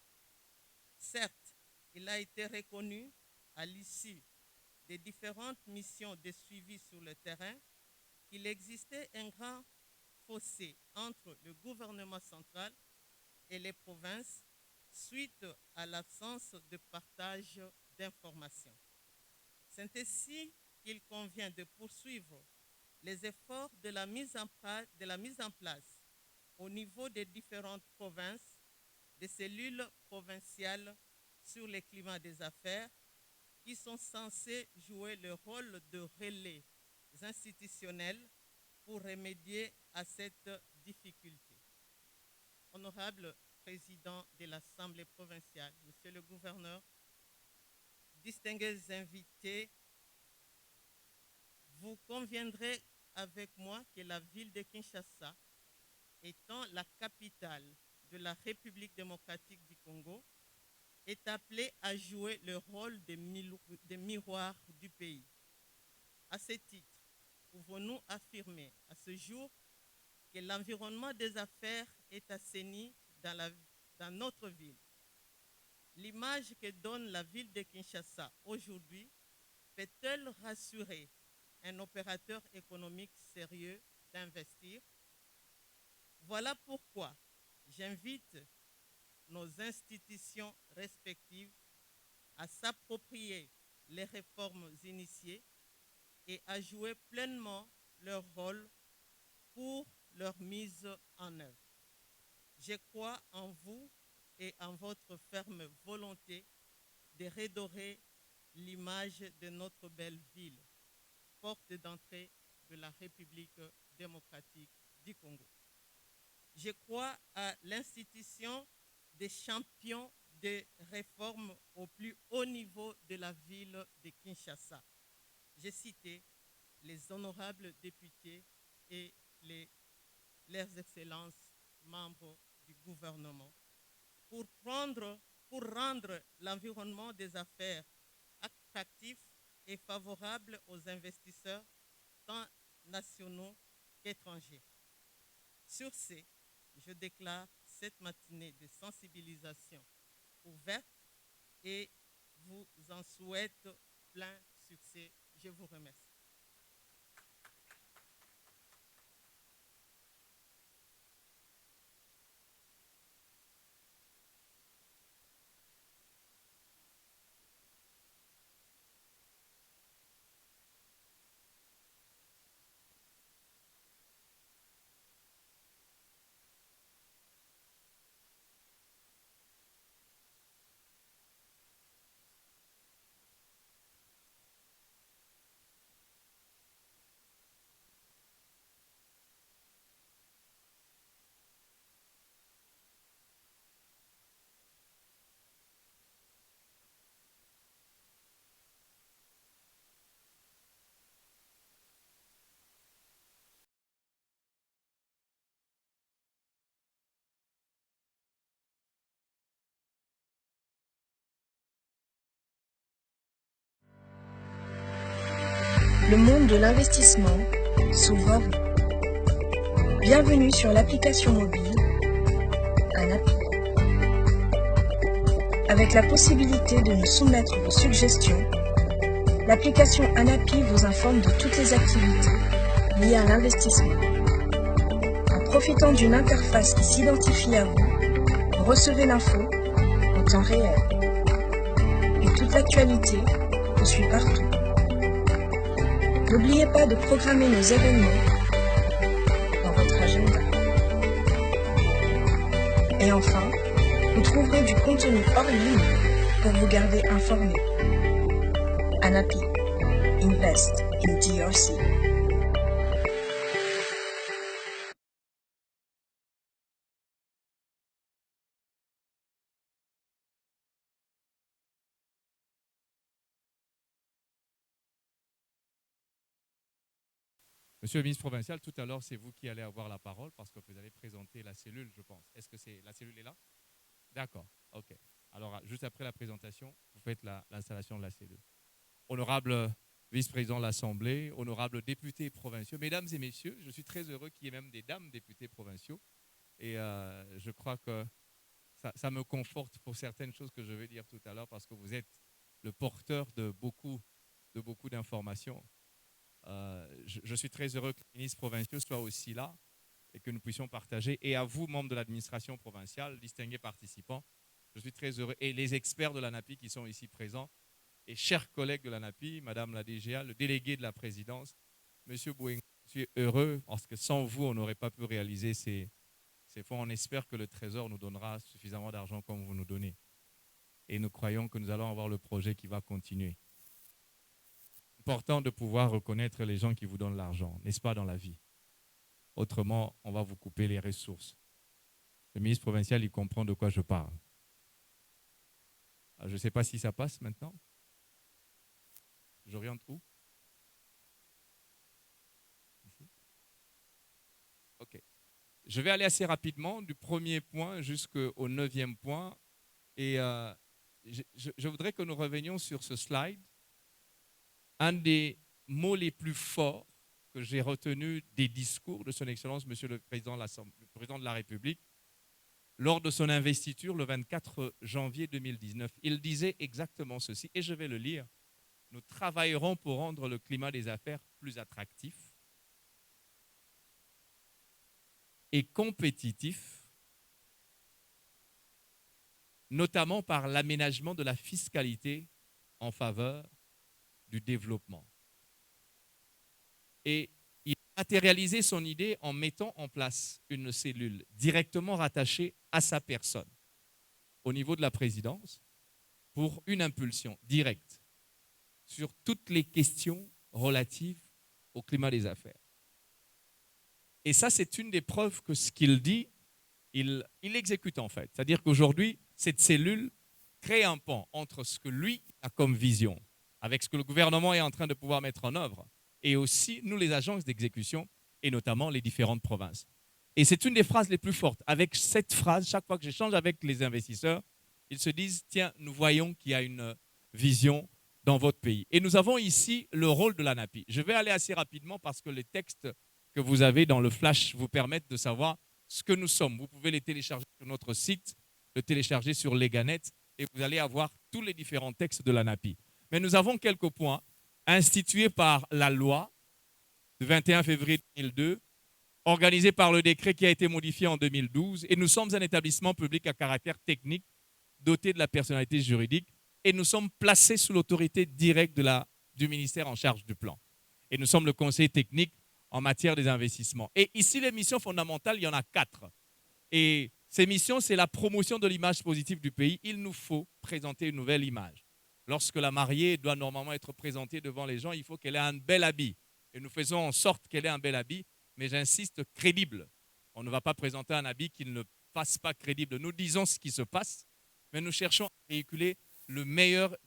Certes, il a été reconnu à l'issue des différentes missions de suivi sur le terrain qu'il existait un grand fossé entre le gouvernement central et les provinces suite à l'absence de partage d'informations. C'est ainsi qu'il convient de poursuivre les efforts de la mise en place au niveau des différentes provinces des cellules provinciales sur le climat des affaires qui sont censées jouer le rôle de relais institutionnels pour remédier à cette difficulté. Honorable Président de l'Assemblée provinciale, Monsieur le Gouverneur, distingués invités, vous conviendrez avec moi que la ville de Kinshasa, étant la capitale de la République démocratique du Congo, est appelée à jouer le rôle de miroir du pays. À ce titre, pouvons-nous affirmer à ce jour que l'environnement des affaires est assaini dans notre ville? L'image que donne la ville de Kinshasa aujourd'hui peut-elle rassurer un opérateur économique sérieux d'investir? Voilà pourquoi j'invite nos institutions respectives à s'approprier les réformes initiées et à jouer pleinement leur rôle pour leur mise en œuvre. Je crois en vous et en votre ferme volonté de redorer l'image de notre belle ville, porte d'entrée de la République démocratique du Congo. Je crois à l'institution des champions de réformes au plus haut niveau de la ville de Kinshasa, j'ai cité les honorables députés et leurs excellences membres du gouvernement pour rendre l'environnement des affaires attractif et favorable aux investisseurs tant nationaux qu'étrangers. Sur ce, je déclare cette matinée de sensibilisation ouverte et vous en souhaite plein succès. Je vous remercie. Le monde de l'investissement s'ouvre à vous. Bienvenue sur l'application mobile Anapi. Avec la possibilité de nous soumettre vos suggestions, l'application Anapi vous informe de toutes les activités liées à l'investissement. En profitant d'une interface qui s'identifie à vous, vous recevez l'info en temps réel. Et toute l'actualité vous suit partout. N'oubliez pas de programmer nos événements dans votre agenda. Et enfin, vous trouverez du contenu hors ligne pour vous garder informé. Anapi, Invest in DRC. Monsieur le ministre provincial, tout à l'heure, c'est vous qui allez avoir la parole parce que vous allez présenter la cellule, je pense. Est-ce que la cellule est là? D'accord, ok. Alors, juste après la présentation, vous faites l'installation de la cellule. Honorable vice-président de l'Assemblée, honorables députés provinciaux, mesdames et messieurs, je suis très heureux qu'il y ait même des dames députés provinciaux. Et je crois que ça me conforte pour certaines choses que je vais dire tout à l'heure parce que vous êtes le porteur de beaucoup d'informations. Je suis très heureux que les ministres provinciaux soient aussi là et que nous puissions partager. Et à vous, membres de l'administration provinciale, distingués participants, je suis très heureux. Et les experts de l'ANAPI qui sont ici présents, et chers collègues de l'ANAPI, Madame la DGA, le délégué de la présidence, Monsieur Bouengo, je suis heureux parce que sans vous, on n'aurait pas pu réaliser ces fonds. On espère que le Trésor nous donnera suffisamment d'argent comme vous nous donnez. Et nous croyons que nous allons avoir le projet qui va continuer. Important de pouvoir reconnaître les gens qui vous donnent l'argent, n'est-ce pas, dans la vie? Autrement, on va vous couper les ressources. Le ministre provincial, il comprend de quoi je parle. Je ne sais pas si ça passe maintenant. J'oriente où? Ici? Ok. Je vais aller assez rapidement du premier point jusqu'au 9e point. Et je voudrais que nous revenions sur ce slide. Un des mots les plus forts que j'ai retenu des discours de son Excellence, Monsieur le Président de la République, lors de son investiture le 24 janvier 2019. Il disait exactement ceci, et je vais le lire. Nous travaillerons pour rendre le climat des affaires plus attractif et compétitif, notamment par l'aménagement de la fiscalité en faveur du développement. Et il a matérialisé son idée en mettant en place une cellule directement rattachée à sa personne au niveau de la présidence pour une impulsion directe sur toutes les questions relatives au climat des affaires. Et ça, c'est une des preuves que ce qu'il dit, il exécute en fait. C'est-à-dire qu'aujourd'hui, cette cellule crée un pont entre ce que lui a comme vision avec ce que le gouvernement est en train de pouvoir mettre en œuvre, et aussi nous, les agences d'exécution, et notamment les différentes provinces. Et c'est une des phrases les plus fortes. Avec cette phrase, chaque fois que j'échange avec les investisseurs, ils se disent, tiens, nous voyons qu'il y a une vision dans votre pays. Et nous avons ici le rôle de l'ANAPI. Je vais aller assez rapidement parce que les textes que vous avez dans le flash vous permettent de savoir ce que nous sommes. Vous pouvez les télécharger sur notre site, le télécharger sur Leganet, et vous allez avoir tous les différents textes de l'ANAPI. Mais nous avons quelques points institués par la loi du 21 février 2002, organisé par le décret qui a été modifié en 2012, et nous sommes un établissement public à caractère technique doté de la personnalité juridique, et nous sommes placés sous l'autorité directe du ministère en charge du plan. Et nous sommes le conseil technique en matière des investissements. Et ici, les missions fondamentales, il y en a 4. Et ces missions, c'est la promotion de l'image positive du pays. Il nous faut présenter une nouvelle image. Lorsque la mariée doit normalement être présentée devant les gens, il faut qu'elle ait un bel habit. Et nous faisons en sorte qu'elle ait un bel habit, mais j'insiste, crédible. On ne va pas présenter un habit qui ne fasse pas crédible. Nous disons ce qui se passe, mais nous cherchons à véhiculer le meilleur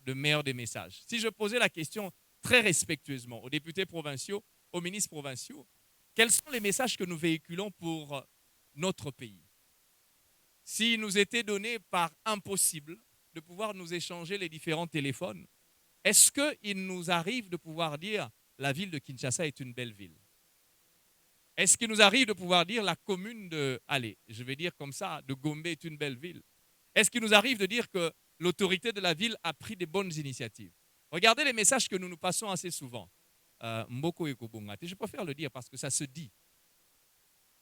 des messages. Si je posais la question très respectueusement aux députés provinciaux, aux ministres provinciaux, quels sont les messages que nous véhiculons pour notre pays? S'il nous était donné par impossible de pouvoir nous échanger les différents téléphones, est-ce qu'il nous arrive de pouvoir dire la ville de Kinshasa est une belle ville? Est-ce qu'il nous arrive de pouvoir dire la commune de, allez, je vais dire comme ça, de Gombe est une belle ville? Est-ce qu'il nous arrive de dire que l'autorité de la ville a pris des bonnes initiatives? Regardez les messages que nous nous passons assez souvent. Mboko et Kobongate, je préfère le dire parce que ça se dit.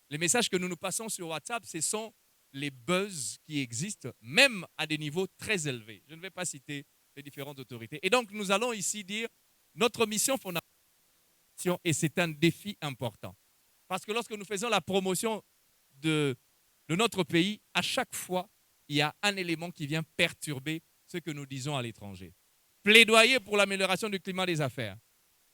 Les messages que nous nous passons sur WhatsApp, ce sont les buzz qui existent, même à des niveaux très élevés. Je ne vais pas citer les différentes autorités. Et donc, nous allons ici dire notre mission fondamentale, et c'est un défi important. Parce que lorsque nous faisons la promotion de notre pays, à chaque fois, il y a un élément qui vient perturber ce que nous disons à l'étranger. Plaidoyer pour l'amélioration du climat des affaires.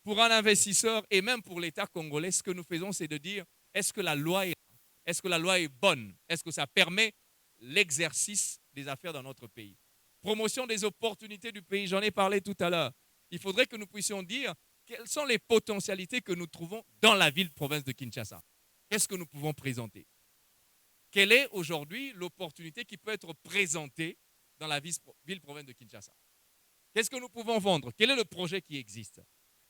Pour un investisseur et même pour l'État congolais, ce que nous faisons, c'est de dire, est-ce que la loi est bonne? Est-ce que ça permet l'exercice des affaires dans notre pays? Promotion des opportunités du pays, j'en ai parlé tout à l'heure. Il faudrait que nous puissions dire quelles sont les potentialités que nous trouvons dans la ville-province de Kinshasa. Qu'est-ce que nous pouvons présenter? Quelle est aujourd'hui l'opportunité qui peut être présentée dans la ville-province de Kinshasa? Qu'est-ce que nous pouvons vendre? Quel est le projet qui existe?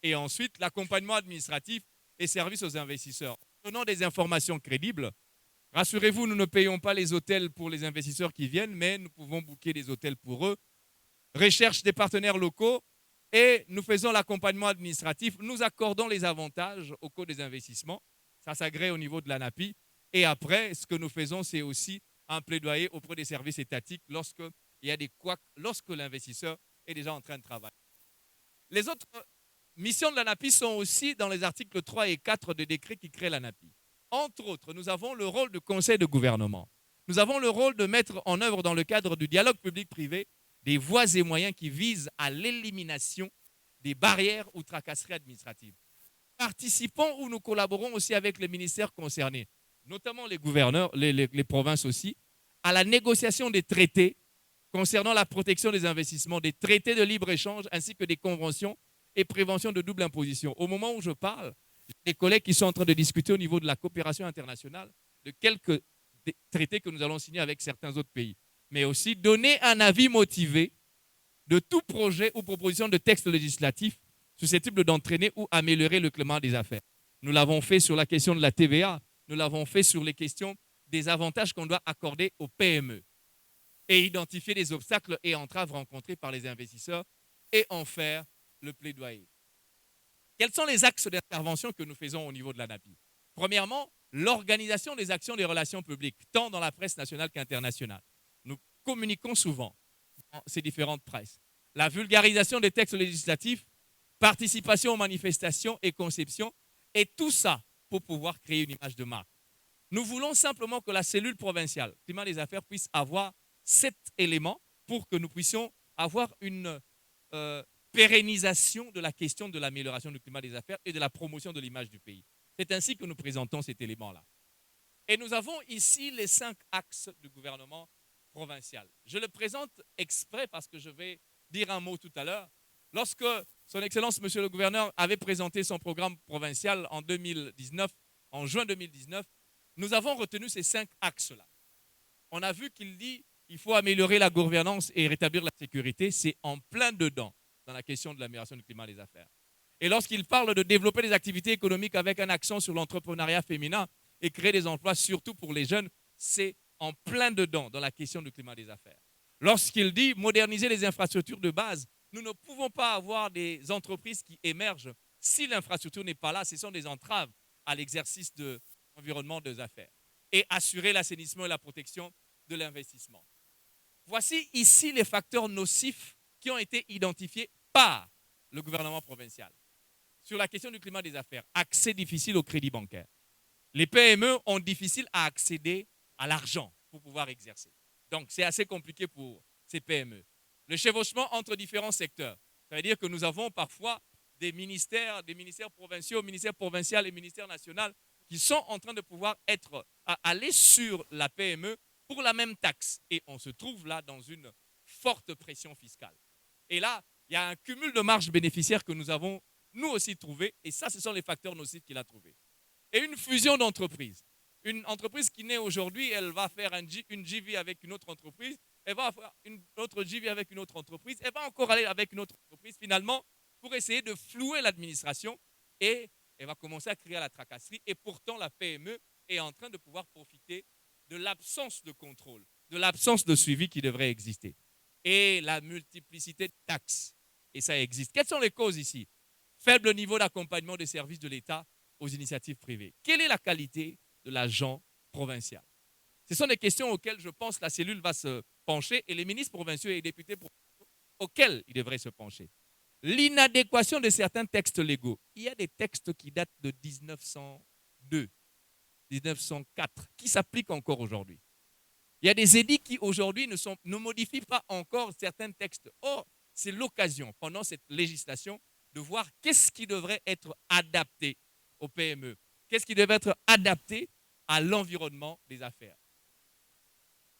Et ensuite, l'accompagnement administratif et service aux investisseurs. Donnant des informations crédibles, rassurez-vous, nous ne payons pas les hôtels pour les investisseurs qui viennent, mais nous pouvons booker des hôtels pour eux. Recherche des partenaires locaux et nous faisons l'accompagnement administratif. Nous accordons les avantages au cours des investissements. Ça s'agrée au niveau de l'ANAPI. Et après, ce que nous faisons, c'est aussi un plaidoyer auprès des services étatiques lorsque l'investisseur est déjà en train de travailler. Les autres missions de l'ANAPI sont aussi dans les articles 3 et 4 de décret qui créent l'ANAPI. Entre autres, nous avons le rôle de conseil de gouvernement. Nous avons le rôle de mettre en œuvre dans le cadre du dialogue public-privé des voies et moyens qui visent à l'élimination des barrières ou tracasseries administratives. Participons ou nous collaborons aussi avec les ministères concernés, notamment les gouverneurs, les provinces aussi, à la négociation des traités concernant la protection des investissements, des traités de libre-échange ainsi que des conventions et prévention de double imposition. Au moment où je parle, j'ai des collègues qui sont en train de discuter au niveau de la coopération internationale de quelques traités que nous allons signer avec certains autres pays. Mais aussi donner un avis motivé de tout projet ou proposition de texte législatif susceptible d'entraîner ou améliorer le climat des affaires. Nous l'avons fait sur la question de la TVA, nous l'avons fait sur les questions des avantages qu'on doit accorder aux PME et identifier les obstacles et entraves rencontrés par les investisseurs et en faire le plaidoyer. Quels sont les axes d'intervention que nous faisons au niveau de l'ANAPI? Premièrement, l'organisation des actions des relations publiques, tant dans la presse nationale qu'internationale. Nous communiquons souvent dans ces différentes presses. La vulgarisation des textes législatifs, participation aux manifestations et conception, et tout ça pour pouvoir créer une image de marque. Nous voulons simplement que la cellule provinciale, climat des affaires, puisse avoir 7 éléments pour que nous puissions avoir une pérennisation de la question de l'amélioration du climat des affaires et de la promotion de l'image du pays. C'est ainsi que nous présentons cet élément-là. Et nous avons ici les 5 axes du gouvernement provincial. Je le présente exprès parce que je vais dire un mot tout à l'heure. Lorsque Son Excellence, Monsieur le Gouverneur, avait présenté son programme provincial en 2019, en juin 2019. Nous avons retenu ces 5 axes-là. On a vu qu'il dit qu'il faut améliorer la gouvernance et rétablir la sécurité. C'est en plein dedans dans la question de l'amélioration du climat des affaires. Et lorsqu'il parle de développer des activités économiques avec un accent sur l'entrepreneuriat féminin et créer des emplois, surtout pour les jeunes, c'est en plein dedans dans la question du climat des affaires. Lorsqu'il dit moderniser les infrastructures de base, nous ne pouvons pas avoir des entreprises qui émergent si l'infrastructure n'est pas là. Ce sont des entraves à l'exercice de l'environnement des affaires. Et assurer l'assainissement et la protection de l'investissement. Voici ici les facteurs nocifs qui ont été identifiés par le gouvernement provincial. Sur la question du climat des affaires, accès difficile au crédit bancaire. Les PME ont difficile à accéder à l'argent pour pouvoir exercer. Donc, c'est assez compliqué pour ces PME. Le chevauchement entre différents secteurs. Ça veut dire que nous avons parfois des ministères provinciaux, ministère provincial et ministère national qui sont en train de pouvoir aller sur la PME pour la même taxe. Et on se trouve là dans une forte pression fiscale. Et là, il y a un cumul de marges bénéficiaires que nous avons nous aussi trouvé. Et ça, ce sont les facteurs nocifs qu'il a trouvés. Et une fusion d'entreprises. Une entreprise qui naît aujourd'hui, elle va faire une JV avec une autre entreprise. Elle va faire une autre JV avec une autre entreprise. Elle va encore aller avec une autre entreprise, finalement, pour essayer de flouer l'administration. Et elle va commencer à créer la tracasserie. Et pourtant, la PME est en train de pouvoir profiter de l'absence de contrôle, de l'absence de suivi qui devrait exister. Et la multiplicité de taxes. Et ça existe. Quelles sont les causes ici? Faible niveau d'accompagnement des services de l'État aux initiatives privées. Quelle est la qualité de l'agent provincial? Ce sont des questions auxquelles je pense la cellule va se pencher et les ministres provinciaux et les députés provinciaux auxquels ils devraient se pencher. L'inadéquation de certains textes légaux. Il y a des textes qui datent de 1902, 1904, qui s'appliquent encore aujourd'hui. Il y a des édits qui aujourd'hui ne modifient pas encore certains textes. Or, c'est l'occasion, pendant cette législation, de voir qu'est-ce qui devrait être adapté aux PME, qu'est-ce qui devrait être adapté à l'environnement des affaires.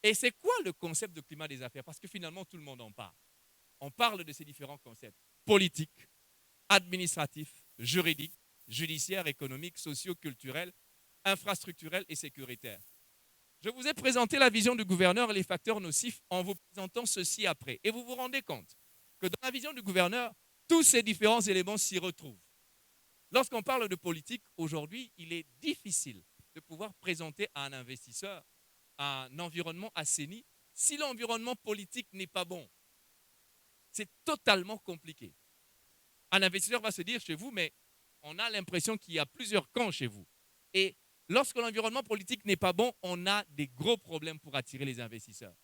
Et c'est quoi le concept de climat des affaires? Parce que finalement, tout le monde en parle. On parle de ces différents concepts politiques, administratifs, juridiques, judiciaires, économiques, sociaux, culturels, infrastructurels et sécuritaires. Je vous ai présenté la vision du gouverneur et les facteurs nocifs en vous présentant ceci après. Et vous vous rendez compte que dans la vision du gouverneur, tous ces différents éléments s'y retrouvent. Lorsqu'on parle de politique, aujourd'hui, il est difficile de pouvoir présenter à un investisseur un environnement assaini si l'environnement politique n'est pas bon. C'est totalement compliqué. Un investisseur va se dire chez vous, mais on a l'impression qu'il y a plusieurs camps chez vous. Et lorsque l'environnement politique n'est pas bon, on a des gros problèmes pour attirer les investisseurs.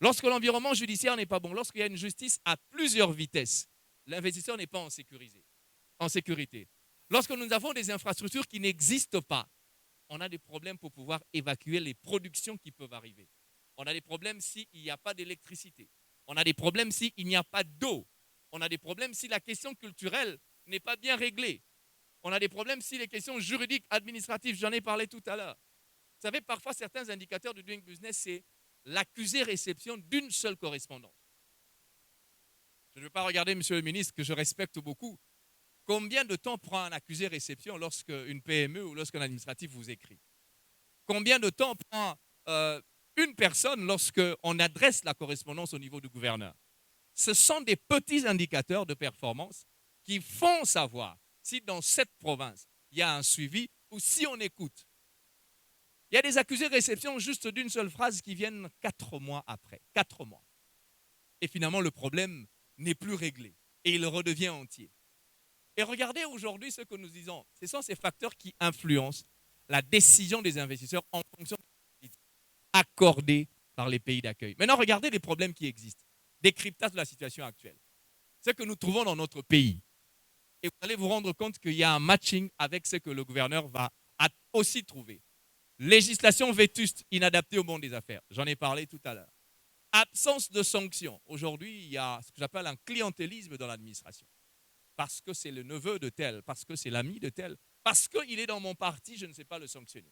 Lorsque l'environnement judiciaire n'est pas bon, lorsqu'il y a une justice à plusieurs vitesses, l'investisseur n'est pas en sécurité. Lorsque nous avons des infrastructures qui n'existent pas, on a des problèmes pour pouvoir évacuer les productions qui peuvent arriver. On a des problèmes s'il n'y a pas d'électricité. On a des problèmes s'il n'y a pas d'eau. On a des problèmes si la question culturelle n'est pas bien réglée. On a des problèmes si les questions juridiques, administratives, j'en ai parlé tout à l'heure. Vous savez, parfois, certains indicateurs de doing business, c'est l'accusé-réception d'une seule correspondance. Je ne veux pas regarder, monsieur le ministre, que je respecte beaucoup. Combien de temps prend un accusé-réception lorsqu'une PME ou lorsqu'un administratif vous écrit? Combien de temps prend une personne lorsqu'on adresse la correspondance au niveau du gouverneur? Ce sont des petits indicateurs de performance qui font savoir si dans cette province, il y a un suivi ou si on écoute. Il y a des accusés-réception juste d'une seule phrase qui viennent 4 mois après. 4 mois. Et finalement, le problème n'est plus réglé et il redevient entier. Et regardez aujourd'hui ce que nous disons. Ce sont ces facteurs qui influencent la décision des investisseurs en fonction des politiques accordées par les pays d'accueil. Maintenant, regardez les problèmes qui existent. Décryptage de la situation actuelle. Ce que nous trouvons dans notre pays. Et vous allez vous rendre compte qu'il y a un matching avec ce que le gouverneur va aussi trouver. Législation vétuste, inadaptée au monde des affaires. J'en ai parlé tout à l'heure. Absence de sanctions. Aujourd'hui, il y a ce que j'appelle un clientélisme dans l'administration. Parce que c'est le neveu de tel, parce que c'est l'ami de tel, parce qu'il est dans mon parti, je ne sais pas le sanctionner.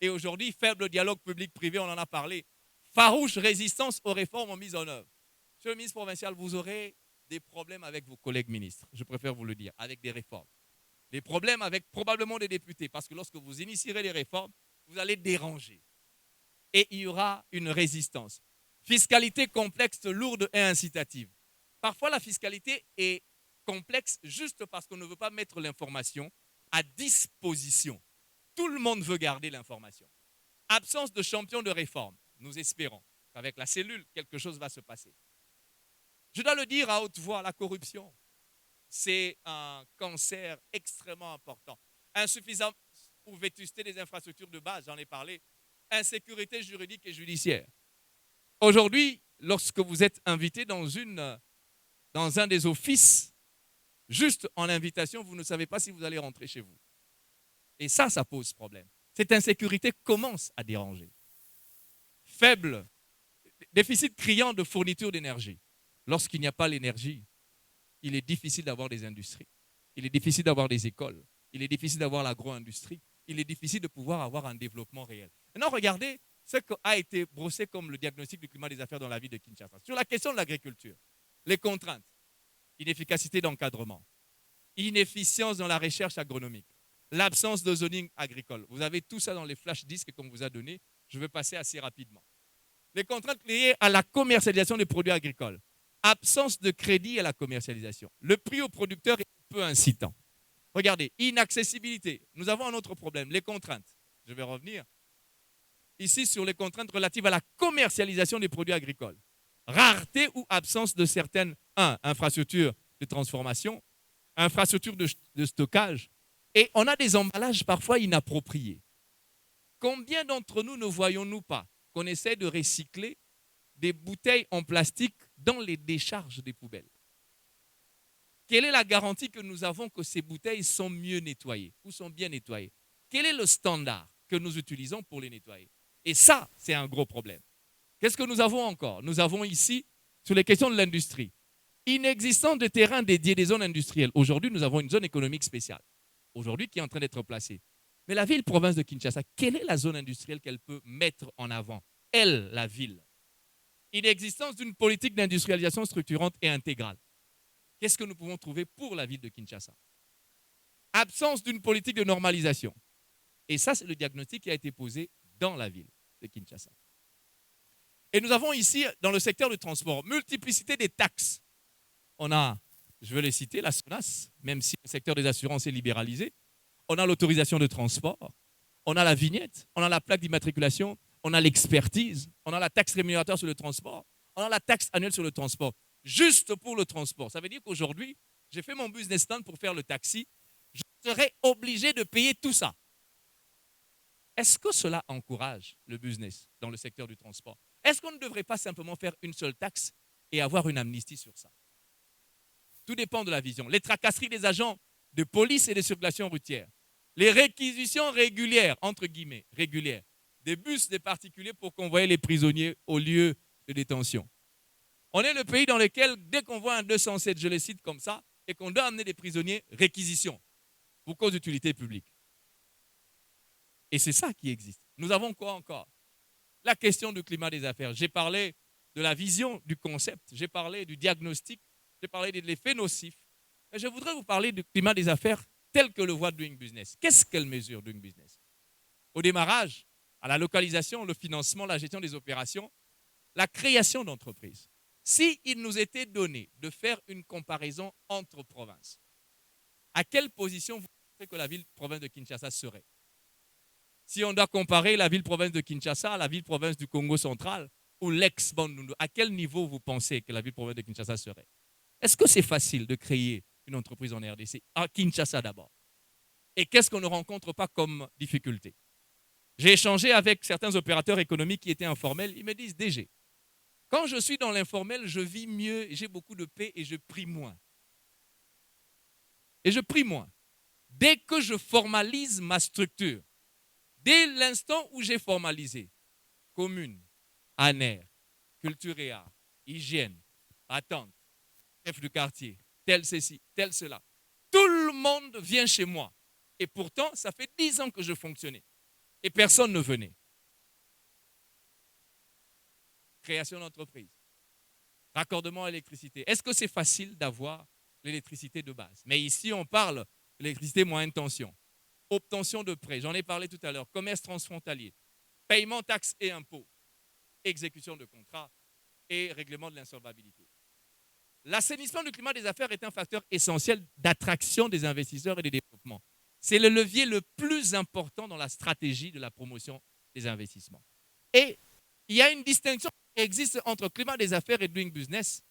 Et aujourd'hui, faible dialogue public-privé, on en a parlé. Farouche résistance aux réformes mises en œuvre. Monsieur le ministre provincial, vous aurez des problèmes avec vos collègues ministres, je préfère vous le dire, avec des réformes. Des problèmes avec probablement des députés, parce que lorsque vous initierez les réformes, vous allez déranger. Et il y aura une résistance. Fiscalité complexe, lourde et incitative. Parfois, la fiscalité est complexe juste parce qu'on ne veut pas mettre l'information à disposition. Tout le monde veut garder l'information. Absence de champion de réforme. Nous espérons qu'avec la cellule, quelque chose va se passer. Je dois le dire à haute voix, la corruption, c'est un cancer extrêmement important. Insuffisance ou vétusté des infrastructures de base, j'en ai parlé. Insécurité juridique et judiciaire. Aujourd'hui, lorsque vous êtes invité dans un des offices, juste en invitation, vous ne savez pas si vous allez rentrer chez vous. Et ça pose problème. Cette insécurité commence à déranger. Faible, déficit criant de fourniture d'énergie. Lorsqu'il n'y a pas l'énergie, il est difficile d'avoir des industries. Il est difficile d'avoir des écoles. Il est difficile d'avoir l'agro-industrie. Il est difficile de pouvoir avoir un développement réel. Maintenant, regardez ce qui a été brossé comme le diagnostic du climat des affaires dans la ville de Kinshasa. Sur la question de l'agriculture, les contraintes, inefficacité d'encadrement, inefficience dans la recherche agronomique, l'absence de zoning agricole. Vous avez tout ça dans les flash disques qu'on vous a donnés. Je vais passer assez rapidement. Les contraintes liées à la commercialisation des produits agricoles. Absence de crédit à la commercialisation. Le prix aux producteurs est peu incitant. Regardez, inaccessibilité. Nous avons un autre problème, les contraintes. Je vais revenir ici sur les contraintes relatives à la commercialisation des produits agricoles. Rareté ou absence de certaines infrastructures de transformation, infrastructures de stockage, et on a des emballages parfois inappropriés. Combien d'entre nous ne voyons-nous pas qu'on essaie de recycler des bouteilles en plastique dans les décharges des poubelles? Quelle est la garantie que nous avons que ces bouteilles sont mieux nettoyées ou sont bien nettoyées? Quel est le standard que nous utilisons pour les nettoyer? Et ça, c'est un gros problème. Qu'est-ce que nous avons encore? Nous avons ici, sur les questions de l'industrie, inexistence de terrains dédiés, des zones industrielles. Aujourd'hui, nous avons une zone économique spéciale, aujourd'hui qui est en train d'être placée. Mais la ville-province de Kinshasa, quelle est la zone industrielle qu'elle peut mettre en avant? Elle, la ville. Inexistence d'une politique d'industrialisation structurante et intégrale. Qu'est-ce que nous pouvons trouver pour la ville de Kinshasa? Absence d'une politique de normalisation. Et ça, c'est le diagnostic qui a été posé dans la ville de Kinshasa. Et nous avons ici, dans le secteur du transport, multiplicité des taxes. On a, je vais les citer, la SONAS, même si le secteur des assurances est libéralisé. On a l'autorisation de transport, on a la vignette, on a la plaque d'immatriculation, on a l'expertise, on a la taxe rémunératoire sur le transport, on a la taxe annuelle sur le transport. Juste pour le transport. Ça veut dire qu'aujourd'hui, j'ai fait mon business plan pour faire le taxi. Je serai obligé de payer tout ça. Est-ce que cela encourage le business dans le secteur du transport? Est-ce qu'on ne devrait pas simplement faire une seule taxe et avoir une amnistie sur ça? Tout dépend de la vision. Les tracasseries des agents de police et de circulation routière. Les réquisitions régulières, entre guillemets, régulières, des bus des particuliers pour convoyer les prisonniers au lieu de détention. On est le pays dans lequel, dès qu'on voit un 207, je le cite comme ça, et qu'on doit amener des prisonniers, réquisition, pour cause d'utilité publique. Et c'est ça qui existe. Nous avons quoi encore? La question du climat des affaires. J'ai parlé de la vision du concept, j'ai parlé du diagnostic, j'ai parlé de l'effet nocif. Mais je voudrais vous parler du climat des affaires tel que le voit Doing Business. Qu'est-ce qu'elle mesure, Doing Business? Au démarrage, à la localisation, le financement, la gestion des opérations, la création d'entreprises. S'il nous était donné de faire une comparaison entre provinces, à quelle position vous pensez que la ville-province de Kinshasa serait? Si on doit comparer la ville-province de Kinshasa à la ville-province du Congo central ou l'ex-Bandundu, à quel niveau vous pensez que la ville-province de Kinshasa serait? Est-ce que c'est facile de créer une entreprise en RDC? À Kinshasa d'abord. Et qu'est-ce qu'on ne rencontre pas comme difficulté? J'ai échangé avec certains opérateurs économiques qui étaient informels. Ils me disent, DG, quand je suis dans l'informel, je vis mieux, j'ai beaucoup de paix et je prie moins. Et je prie moins. Dès que je formalise ma structure, dès l'instant où j'ai formalisé, commune, ANER, culture et art, hygiène, attente, chef du quartier, tel ceci, tel cela, tout le monde vient chez moi. Et pourtant, ça fait 10 ans que je fonctionnais. Et personne ne venait. Création d'entreprise. raccordement à l'électricité. Est-ce que c'est facile d'avoir l'électricité de base? Mais ici, on parle de l'électricité moyenne tension. Obtention de prêts, j'en ai parlé tout à l'heure. Commerce transfrontalier, paiement, taxes et impôts, exécution de contrats et règlement de l'insolvabilité. L'assainissement du climat des affaires est un facteur essentiel d'attraction des investisseurs et de développement. C'est le levier le plus important dans la stratégie de la promotion des investissements. Et il y a une distinction qui existe entre climat des affaires et doing business.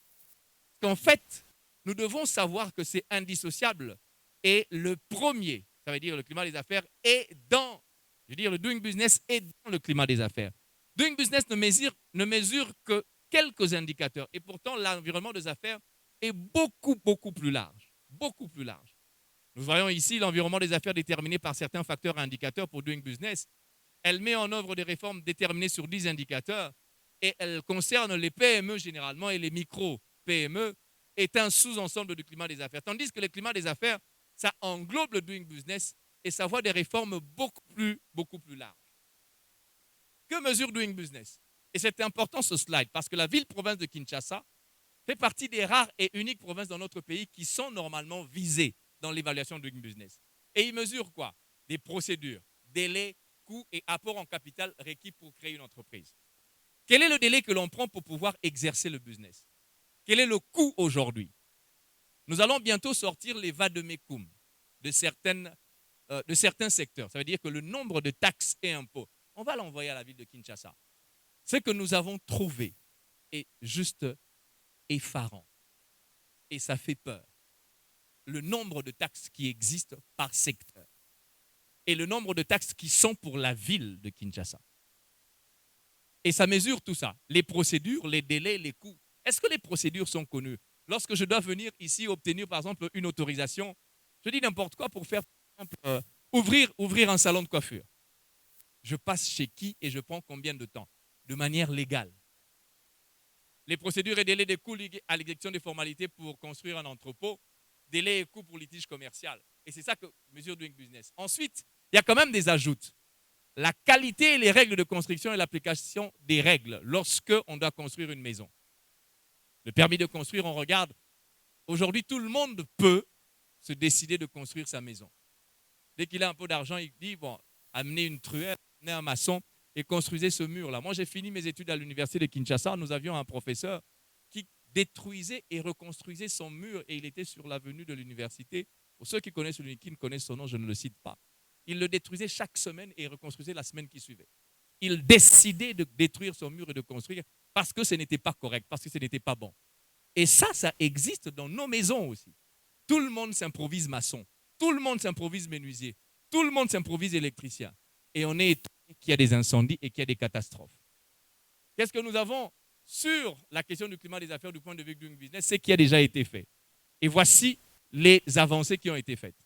Qu'en fait, nous devons savoir que c'est indissociable. Et le premier, ça veut dire le climat des affaires, est dans, le doing business est dans le climat des affaires. Doing business ne mesure que quelques indicateurs. Et pourtant, l'environnement des affaires est beaucoup, beaucoup plus large. Beaucoup plus large. Nous voyons ici l'environnement des affaires déterminé par certains facteurs et indicateurs pour doing business. Elle met en œuvre des réformes déterminées sur 10 indicateurs et elle concerne les PME généralement et les micro-PME est un sous-ensemble du climat des affaires. Tandis que le climat des affaires, ça englobe le doing business et ça voit des réformes beaucoup plus larges. Que mesure doing business? Et c'est important ce slide parce que la ville-province de Kinshasa fait partie des rares et uniques provinces dans notre pays qui sont normalement visées dans l'évaluation de doing business. Et ils mesurent quoi? Des procédures, délais, coûts et apports en capital requis pour créer une entreprise. Quel est le délai que l'on prend pour pouvoir exercer le business? Quel est le coût aujourd'hui? Nous allons bientôt sortir les vademecum de certains secteurs. Ça veut dire que le nombre de taxes et impôts, on va l'envoyer à la ville de Kinshasa. Ce que nous avons trouvé est juste effarant. Et ça fait peur. Le nombre de taxes qui existent par secteur. Et le nombre de taxes qui sont pour la ville de Kinshasa. Et ça mesure tout ça. Les procédures, les délais, les coûts. Est-ce que les procédures sont connues? Lorsque je dois venir ici obtenir, par exemple, une autorisation, je dis n'importe quoi pour faire, par exemple, ouvrir un salon de coiffure. Je passe chez qui et je prends combien de temps? De manière légale. Les procédures et délais des coûts liés à l'exécution des formalités pour construire un entrepôt, délais et coûts pour litige commercial. Et c'est ça que mesure doing business. Ensuite, il y a quand même des ajoutes. La qualité et les règles de construction et l'application des règles lorsque on doit construire une maison. Le permis de construire, on regarde. Aujourd'hui, tout le monde peut se décider de construire sa maison. Dès qu'il a un peu d'argent, il dit, bon, amenez une truelle, amenez un maçon et construisez ce mur-là. Moi, j'ai fini mes études à l'université de Kinshasa. Nous avions un professeur qui détruisait et reconstruisait son mur et il était sur l'avenue de l'université. Pour ceux qui connaissent celui qui connaissent son nom, je ne le cite pas. Il le détruisait chaque semaine et reconstruisait la semaine qui suivait. Il décidait de détruire son mur et de construire parce que ce n'était pas correct, parce que ce n'était pas bon. Et ça existe dans nos maisons aussi. Tout le monde s'improvise maçon, tout le monde s'improvise menuisier, tout le monde s'improvise électricien. Et on est étonné qu'il y a des incendies et qu'il y a des catastrophes. Qu'est-ce que nous avons sur la question du climat des affaires du point de vue du business? C'est qui a déjà été fait. Et voici les avancées qui ont été faites.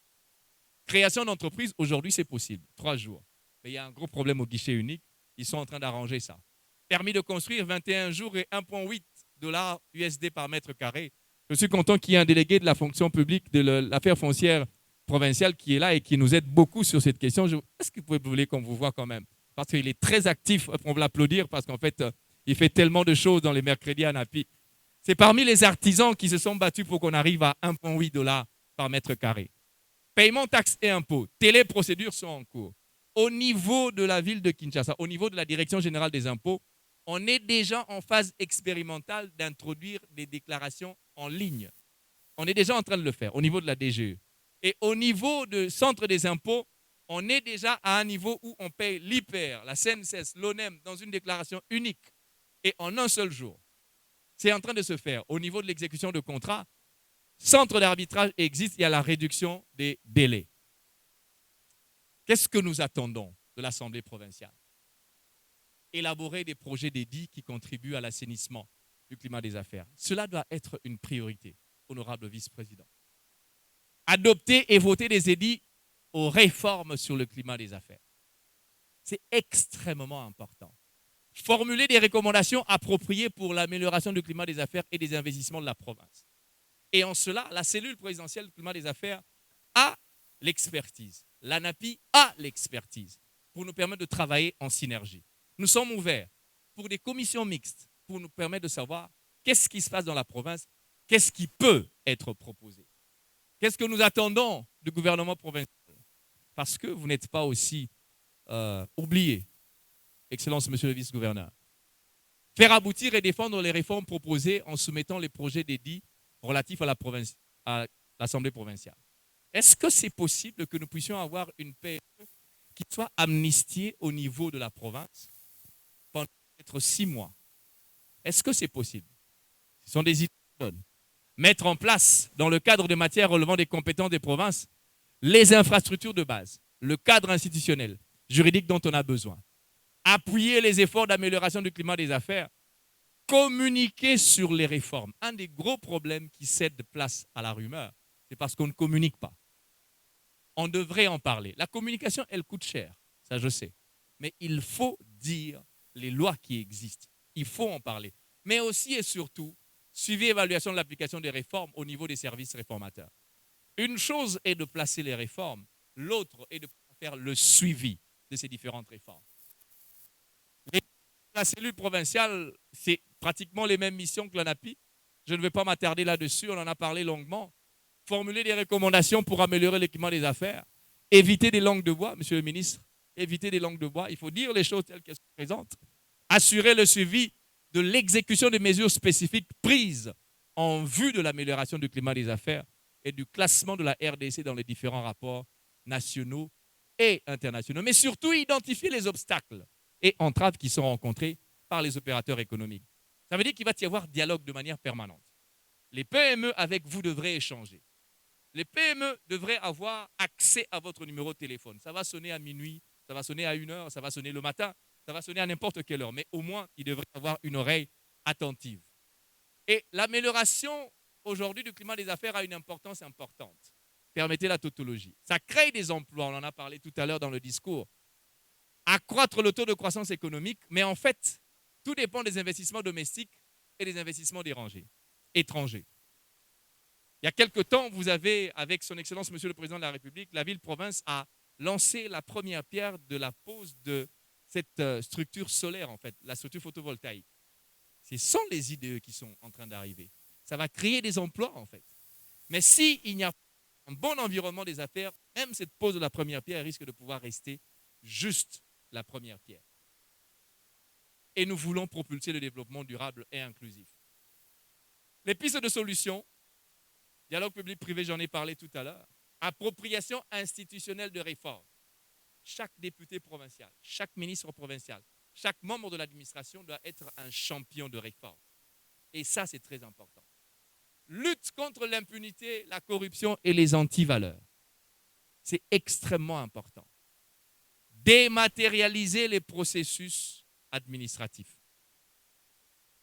Création d'entreprise, aujourd'hui c'est possible, 3 jours. Mais il y a un gros problème au guichet unique, ils sont en train d'arranger ça. Permis de construire, 21 jours et 1,8 $ USD par mètre carré. Je suis content qu'il y ait un délégué de la fonction publique de l'affaire foncière provinciale qui est là et qui nous aide beaucoup sur cette question. Est-ce que vous voulez qu'on vous voit quand même? Parce qu'il est très actif, on va l'applaudir parce qu'en fait, il fait tellement de choses dans les mercredis à Napi. C'est parmi les artisans qui se sont battus pour qu'on arrive à 1,8 $ par mètre carré. Paiement, taxes et impôts. Téléprocédures sont en cours. Au niveau de la ville de Kinshasa, au niveau de la Direction générale des impôts, on est déjà en phase expérimentale d'introduire des déclarations en ligne. On est déjà en train de le faire au niveau de la DGE. Et au niveau du centre des impôts, on est déjà à un niveau où on paye l'IPER, la CNCS, l'ONEM dans une déclaration unique et en un seul jour. C'est en train de se faire. Au niveau de l'exécution de contrats, centre d'arbitrage existe, il y a la réduction des délais. Qu'est-ce que nous attendons de l'Assemblée provinciale? Élaborer des projets d'édits qui contribuent à l'assainissement du climat des affaires. Cela doit être une priorité, honorable vice-président. Adopter et voter des édits aux réformes sur le climat des affaires. C'est extrêmement important. Formuler des recommandations appropriées pour l'amélioration du climat des affaires et des investissements de la province. Et en cela, la cellule présidentielle du climat des affaires a l'expertise. L'ANAPI a l'expertise pour nous permettre de travailler en synergie. Nous sommes ouverts pour des commissions mixtes pour nous permettre de savoir qu'est-ce qui se passe dans la province, qu'est-ce qui peut être proposé. Qu'est-ce que nous attendons du gouvernement provincial? Parce que vous n'êtes pas aussi oublié, Excellence Monsieur le Vice-gouverneur. Faire aboutir et défendre les réformes proposées en soumettant les projets d'édit relatifs à l'Assemblée provinciale. Est-ce que c'est possible que nous puissions avoir une PME qui soit amnistiée au niveau de la province pendant peut-être 6 mois? Est-ce que c'est possible? Ce sont des idées. Mettre en place, dans le cadre des matières relevant des compétences des provinces, les infrastructures de base, le cadre institutionnel, juridique dont on a besoin. Appuyer les efforts d'amélioration du climat des affaires, communiquer sur les réformes. Un des gros problèmes qui cède place à la rumeur, c'est parce qu'on ne communique pas. On devrait en parler. La communication, elle coûte cher, ça je sais. Mais il faut dire les lois qui existent. Il faut en parler. Mais aussi et surtout, suivi et évaluation de l'application des réformes au niveau des services réformateurs. Une chose est de placer les réformes, l'autre est de faire le suivi de ces différentes réformes. La cellule provinciale, c'est pratiquement les mêmes missions que l'ANAPI. Je ne vais pas m'attarder là-dessus, on en a parlé longuement. Formuler des recommandations pour améliorer l'équipement des affaires, éviter des langues de bois, monsieur le ministre, éviter des langues de bois, il faut dire les choses telles qu'elles se présentent. Assurer le suivi de l'exécution des mesures spécifiques prises en vue de l'amélioration du climat des affaires et du classement de la RDC dans les différents rapports nationaux et internationaux. Mais surtout, identifier les obstacles et entraves qui sont rencontrées par les opérateurs économiques. Ça veut dire qu'il va y avoir dialogue de manière permanente. Les PME avec vous devraient échanger. Les PME devraient avoir accès à votre numéro de téléphone. Ça va sonner à minuit, ça va sonner à 1h, ça va sonner le matin, ça va sonner à n'importe quelle heure. Mais au moins, ils devraient avoir une oreille attentive. Et l'amélioration aujourd'hui du climat des affaires a une importance importante. Permettez la tautologie. Ça crée des emplois, on en a parlé tout à l'heure dans le discours. Accroître le taux de croissance économique, mais en fait, tout dépend des investissements domestiques et des investissements étrangers. Il y a quelque temps, vous avez, avec son Excellence Monsieur le Président de la République, la ville-province a lancé la première pierre de la pose de cette structure solaire, en fait, la structure photovoltaïque. Ce sont les IDE qui sont en train d'arriver. Ça va créer des emplois, en fait. Mais s'il n'y a pas un bon environnement des affaires, même cette pose de la première pierre risque de pouvoir rester juste la première pierre. Et nous voulons propulser le développement durable et inclusif. Les pistes de solutions, dialogue public-privé, j'en ai parlé tout à l'heure, appropriation institutionnelle de réforme. Chaque député provincial, chaque ministre provincial, chaque membre de l'administration doit être un champion de réforme. Et ça, c'est très important. Lutte contre l'impunité, la corruption et les antivaleurs. C'est extrêmement important. Dématérialiser les processus administratifs.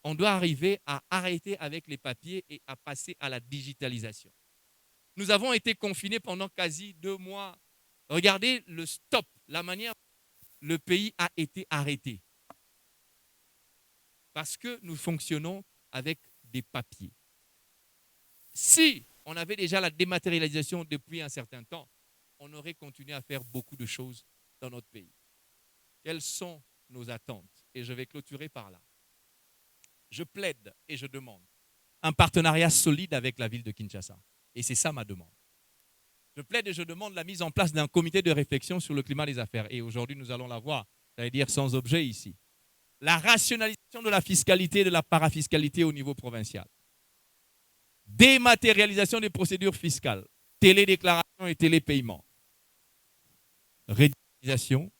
On doit arriver à arrêter avec les papiers et à passer à la digitalisation. Nous avons été confinés pendant quasi 2 mois. Regardez le stop, la manière dont le pays a été arrêté. Parce que nous fonctionnons avec des papiers. Si on avait déjà la dématérialisation depuis un certain temps, on aurait continué à faire beaucoup de choses dans notre pays. Quelles sont nos attentes? Et je vais clôturer par là. Je plaide et je demande un partenariat solide avec la ville de Kinshasa. Et c'est ça ma demande. Je plaide et je demande la mise en place d'un comité de réflexion sur le climat des affaires. Et aujourd'hui, nous allons la voir, j'allais dire sans objet ici. La rationalisation de la fiscalité et de la parafiscalité au niveau provincial. Dématérialisation des procédures fiscales, télédéclaration et télépaiement. Réduction,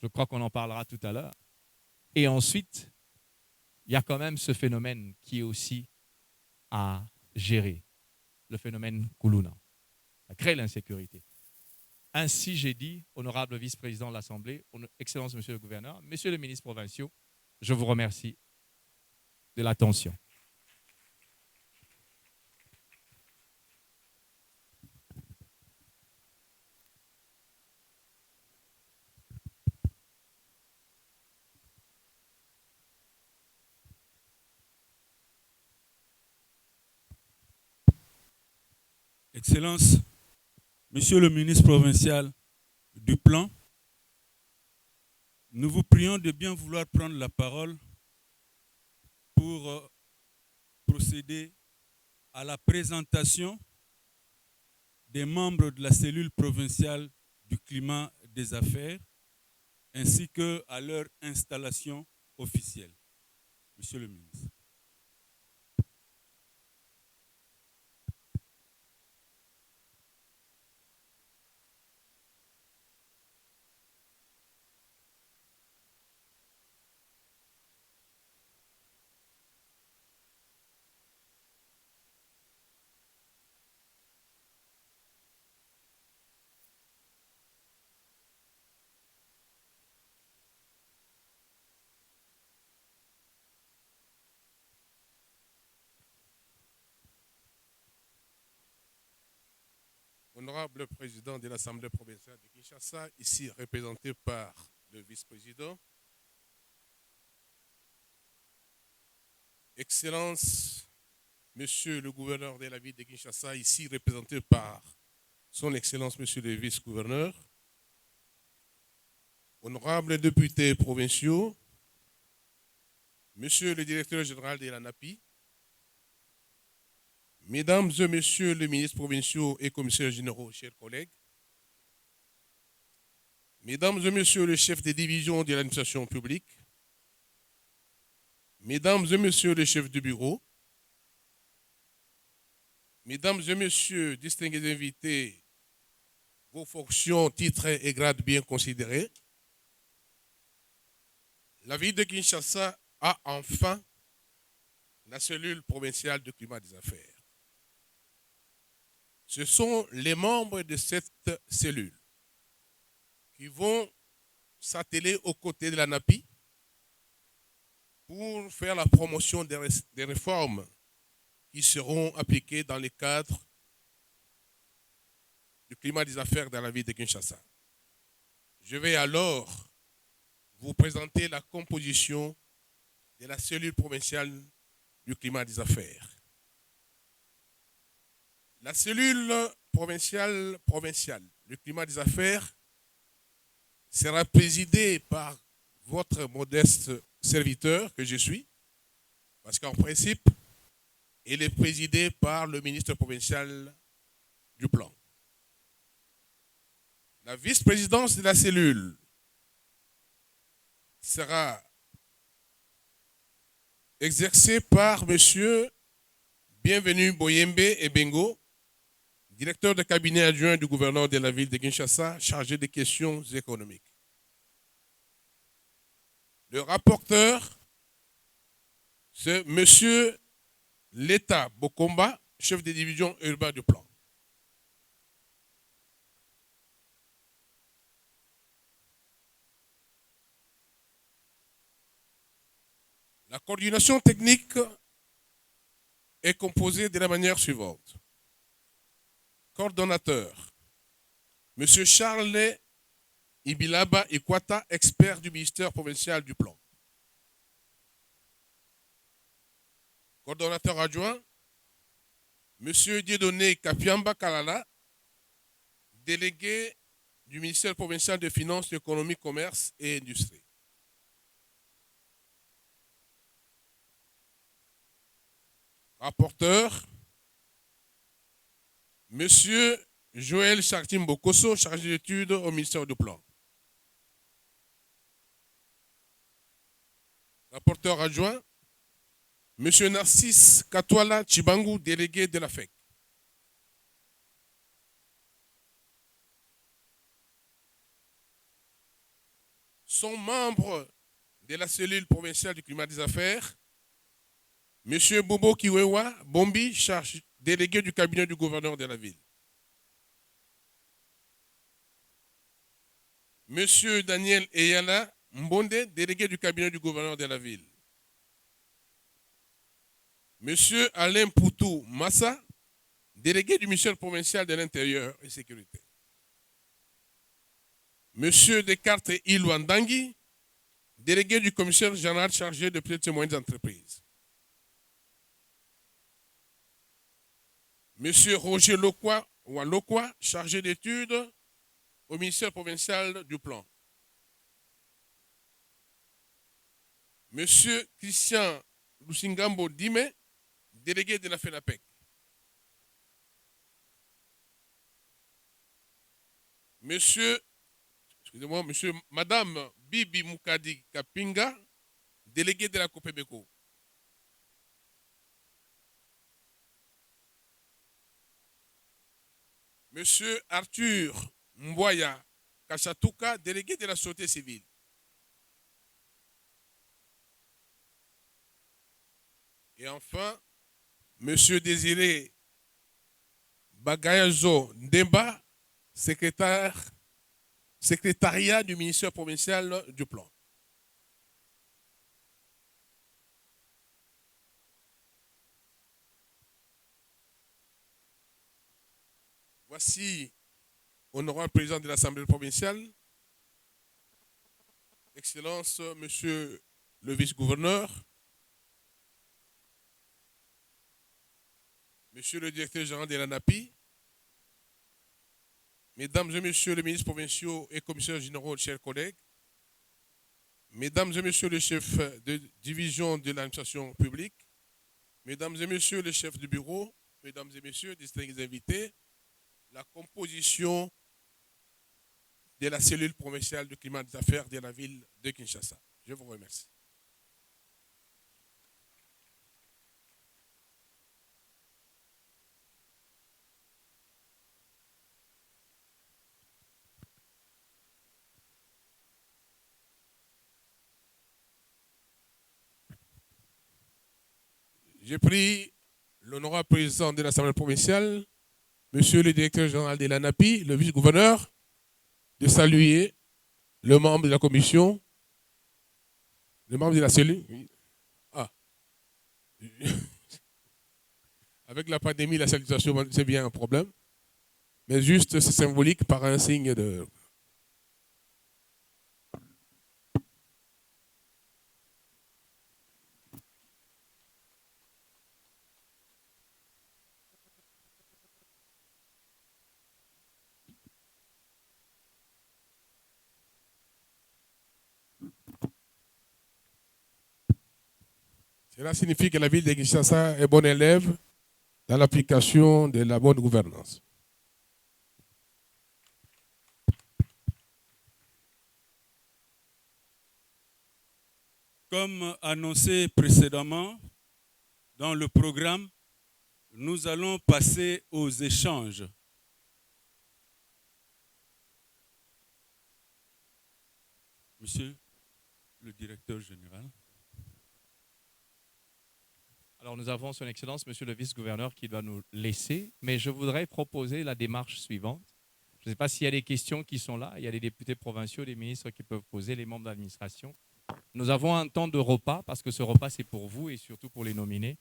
je crois qu'on en parlera tout à l'heure. Et ensuite, il y a quand même ce phénomène qui est aussi à gérer, le phénomène Koulouna. Ça crée l'insécurité. Ainsi, j'ai dit, honorable vice-président de l'Assemblée, Excellence Monsieur le Gouverneur, Messieurs les ministres provinciaux, je vous remercie de l'attention. Excellence, Monsieur le ministre provincial du Plan, nous vous prions de bien vouloir prendre la parole pour procéder à la présentation des membres de la cellule provinciale du climat des affaires ainsi qu'à leur installation officielle. Monsieur le ministre. Honorable président de l'Assemblée provinciale de Kinshasa, ici représenté par le vice-président, Excellence, Monsieur le gouverneur de la ville de Kinshasa, ici représenté par son Excellence, Monsieur le vice-gouverneur, honorables députés provinciaux, Monsieur le directeur général de l'ANAPI, Mesdames et Messieurs les ministres provinciaux et commissaires généraux, chers collègues, Mesdames et Messieurs les chefs de division de l'administration publique, Mesdames et Messieurs les chefs de bureau, Mesdames et Messieurs distingués invités, vos fonctions, titres et grades bien considérés, la ville de Kinshasa a enfin la cellule provinciale de climat des affaires. Ce sont les membres de cette cellule qui vont s'atteler aux côtés de l'ANAPI pour faire la promotion des réformes qui seront appliquées dans le cadre du climat des affaires dans la ville de Kinshasa. Je vais alors vous présenter la composition de la cellule provinciale du climat des affaires. La cellule provinciale du climat des affaires sera présidée par votre modeste serviteur que je suis, parce qu'en principe, elle est présidée par le ministre provincial du plan. La vice-présidence de la cellule sera exercée par M. Bienvenu Boyembe Ebengo, directeur de cabinet adjoint du gouverneur de la ville de Kinshasa, chargé des questions économiques. Le rapporteur, c'est M. Leta Bokomba, chef de division urbain du plan. La coordination technique est composée de la manière suivante. Coordonnateur, M. Charles Ibilaba Ikwata, expert du ministère provincial du plan. Coordonnateur adjoint, M. Dieudonné Kapiamba Kalala, délégué du ministère provincial des Finances, Économie, Commerce et Industrie. Rapporteur, Monsieur Joël Chartim Bokoso, chargé d'études au ministère du Plan. Rapporteur adjoint, Monsieur Narcisse Katwala Chibangu, délégué de la FEC. Sont membres de la cellule provinciale du climat des affaires, Monsieur Bobo Kiwewa Bombi, délégué du cabinet du gouverneur de la ville. Monsieur Daniel Eyala Mbonde, délégué du cabinet du gouverneur de la ville. Monsieur Alain Poutou Massa, délégué du ministère provincial de l'Intérieur et Sécurité. Monsieur Descartes Ilouandangui, délégué du commissaire général chargé de petites et moyennes entreprises. Monsieur Roger Lokwa, chargé d'études au ministère provincial du Plan. Monsieur Christian Lusingambo Dime, délégué de la FENAPEC. Madame Bibi Mukadi Kapinga, délégué de la COPEMECO. Monsieur Arthur Mboya Kachatuka, délégué de la société civile. Et enfin, Monsieur Désiré Bagayazo Ndemba, secrétariat du ministère provincial du Plan. Voici, honorable président de l'Assemblée provinciale, Excellence, Monsieur le vice-gouverneur, Monsieur le directeur général de l'ANAPI, Mesdames et Messieurs les ministres provinciaux et commissaires généraux, chers collègues, Mesdames et Messieurs les chefs de division de l'administration publique, Mesdames et Messieurs les chefs de bureau, Mesdames et Messieurs, distingués invités, la composition de la cellule provinciale du climat des affaires de la ville de Kinshasa. Je vous remercie. J'ai pris l'honorable président de l'Assemblée provinciale, Monsieur le directeur général de l'ANAPI, le vice-gouverneur, de saluer le membre de la commission, le membre de la cellule. Ah. Avec la pandémie, la salutation, c'est bien un problème. Mais juste, c'est symbolique par un signe de... Cela signifie que la ville de Kinshasa est bon élève dans l'application de la bonne gouvernance. Comme annoncé précédemment dans le programme, nous allons passer aux échanges. Monsieur le directeur général. Alors nous avons son Excellence, Monsieur le vice-gouverneur, qui doit nous laisser, mais je voudrais proposer la démarche suivante. Je ne sais pas s'il y a des questions qui sont là. Il y a des députés provinciaux, des ministres qui peuvent poser, les membres de l'administration. Nous avons un temps de repas, parce que ce repas, c'est pour vous et surtout pour les nominés.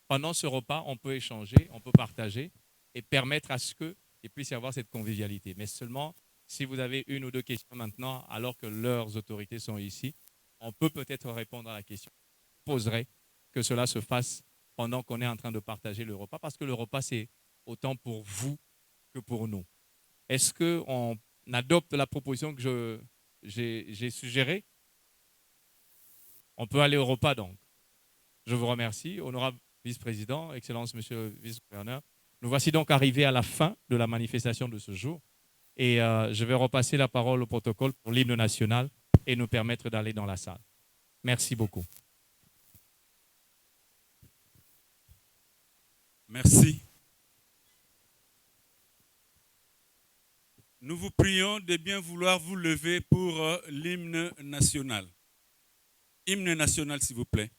Pendant ce repas, on peut échanger, on peut partager et permettre à ce qu'il puisse y avoir cette convivialité. Mais seulement, si vous avez une ou deux questions maintenant, alors que leurs autorités sont ici, on peut peut-être répondre à la question. Je poserai que cela se fasse pendant qu'on est en train de partager le repas, parce que le repas, c'est autant pour vous que pour nous. Est-ce qu'on adopte la proposition que j'ai suggérée? On peut aller au repas, donc. Je vous remercie. Honorable vice-président, Excellence, Monsieur le vice-gouverneur. Nous voici donc arrivés à la fin de la manifestation de ce jour. Et je vais repasser la parole au protocole pour l'hymne national et nous permettre d'aller dans la salle. Merci beaucoup. Merci. Nous vous prions de bien vouloir vous lever pour l'hymne national. Hymne national, s'il vous plaît.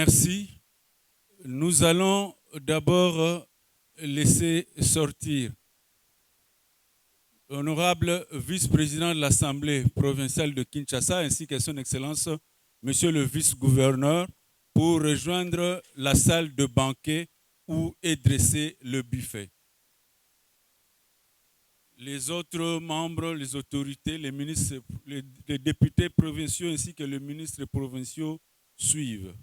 Merci. Nous allons d'abord laisser sortir l'honorable vice-président de l'Assemblée provinciale de Kinshasa ainsi que son Excellence, Monsieur le vice-gouverneur, pour rejoindre la salle de banquet où est dressé le buffet. Les autres membres, les autorités, les ministres, les députés provinciaux ainsi que les ministres provinciaux suivent.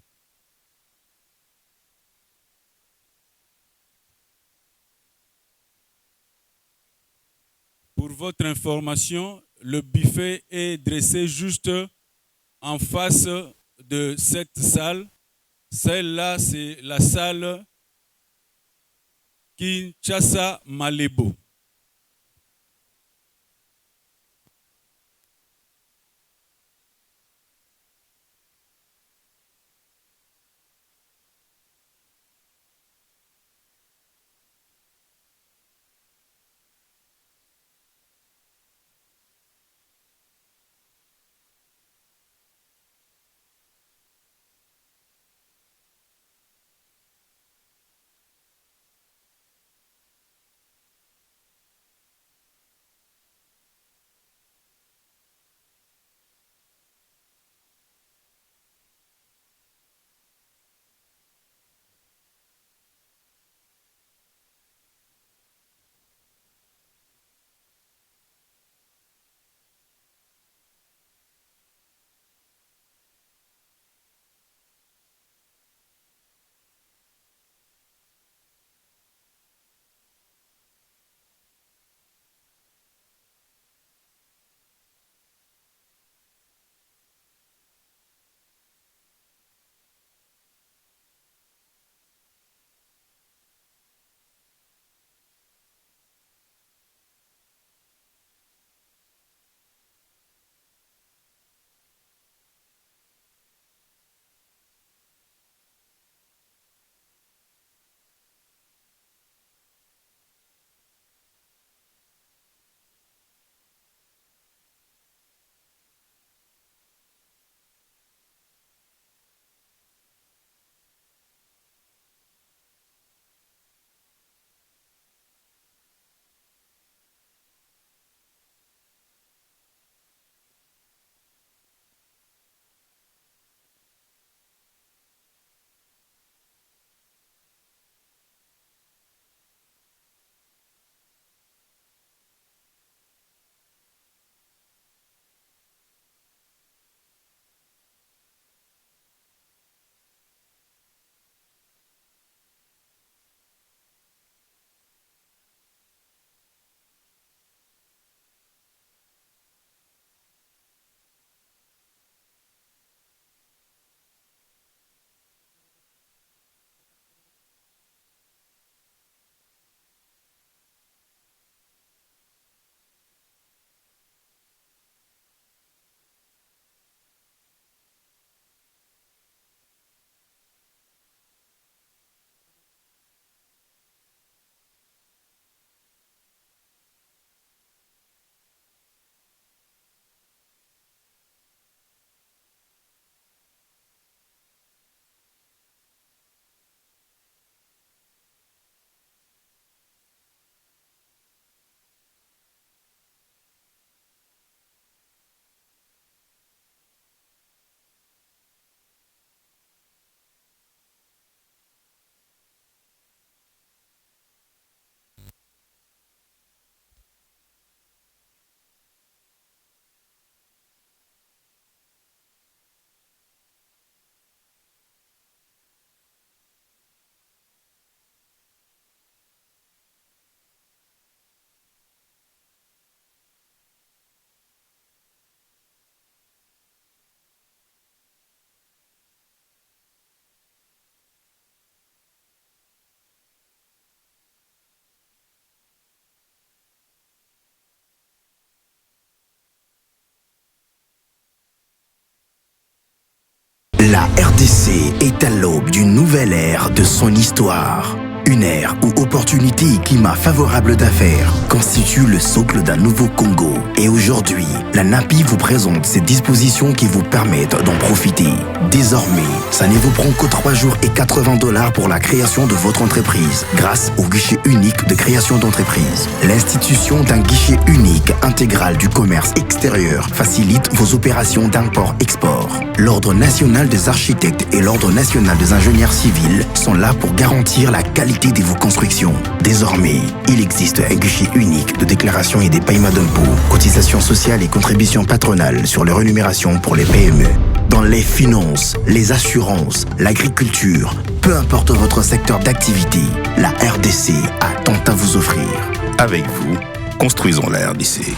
Pour votre information, le buffet est dressé juste en face de cette salle. Celle-là, c'est la salle Kinshasa Malebo. La RDC est à l'aube d'une nouvelle ère de son histoire. Une ère où opportunités et climat favorable d'affaires constituent le socle d'un nouveau Congo. Et aujourd'hui, la NAPI vous présente ces dispositions qui vous permettent d'en profiter. Désormais, ça ne vous prend que 3 jours et $80 pour la création de votre entreprise, grâce au guichet unique de création d'entreprise. L'institution d'un guichet unique intégral du commerce extérieur facilite vos opérations d'import-export. L'Ordre national des architectes et l'Ordre national des ingénieurs civils sont là pour garantir la qualité de vos constructions. Désormais, il existe un guichet unique de déclaration et des paiements d'impôts, cotisations sociales et contributions patronales sur les rémunérations pour les PME. Dans les finances, les assurances, l'agriculture, peu importe votre secteur d'activité, la RDC a tant à vous offrir. Avec vous, construisons la RDC.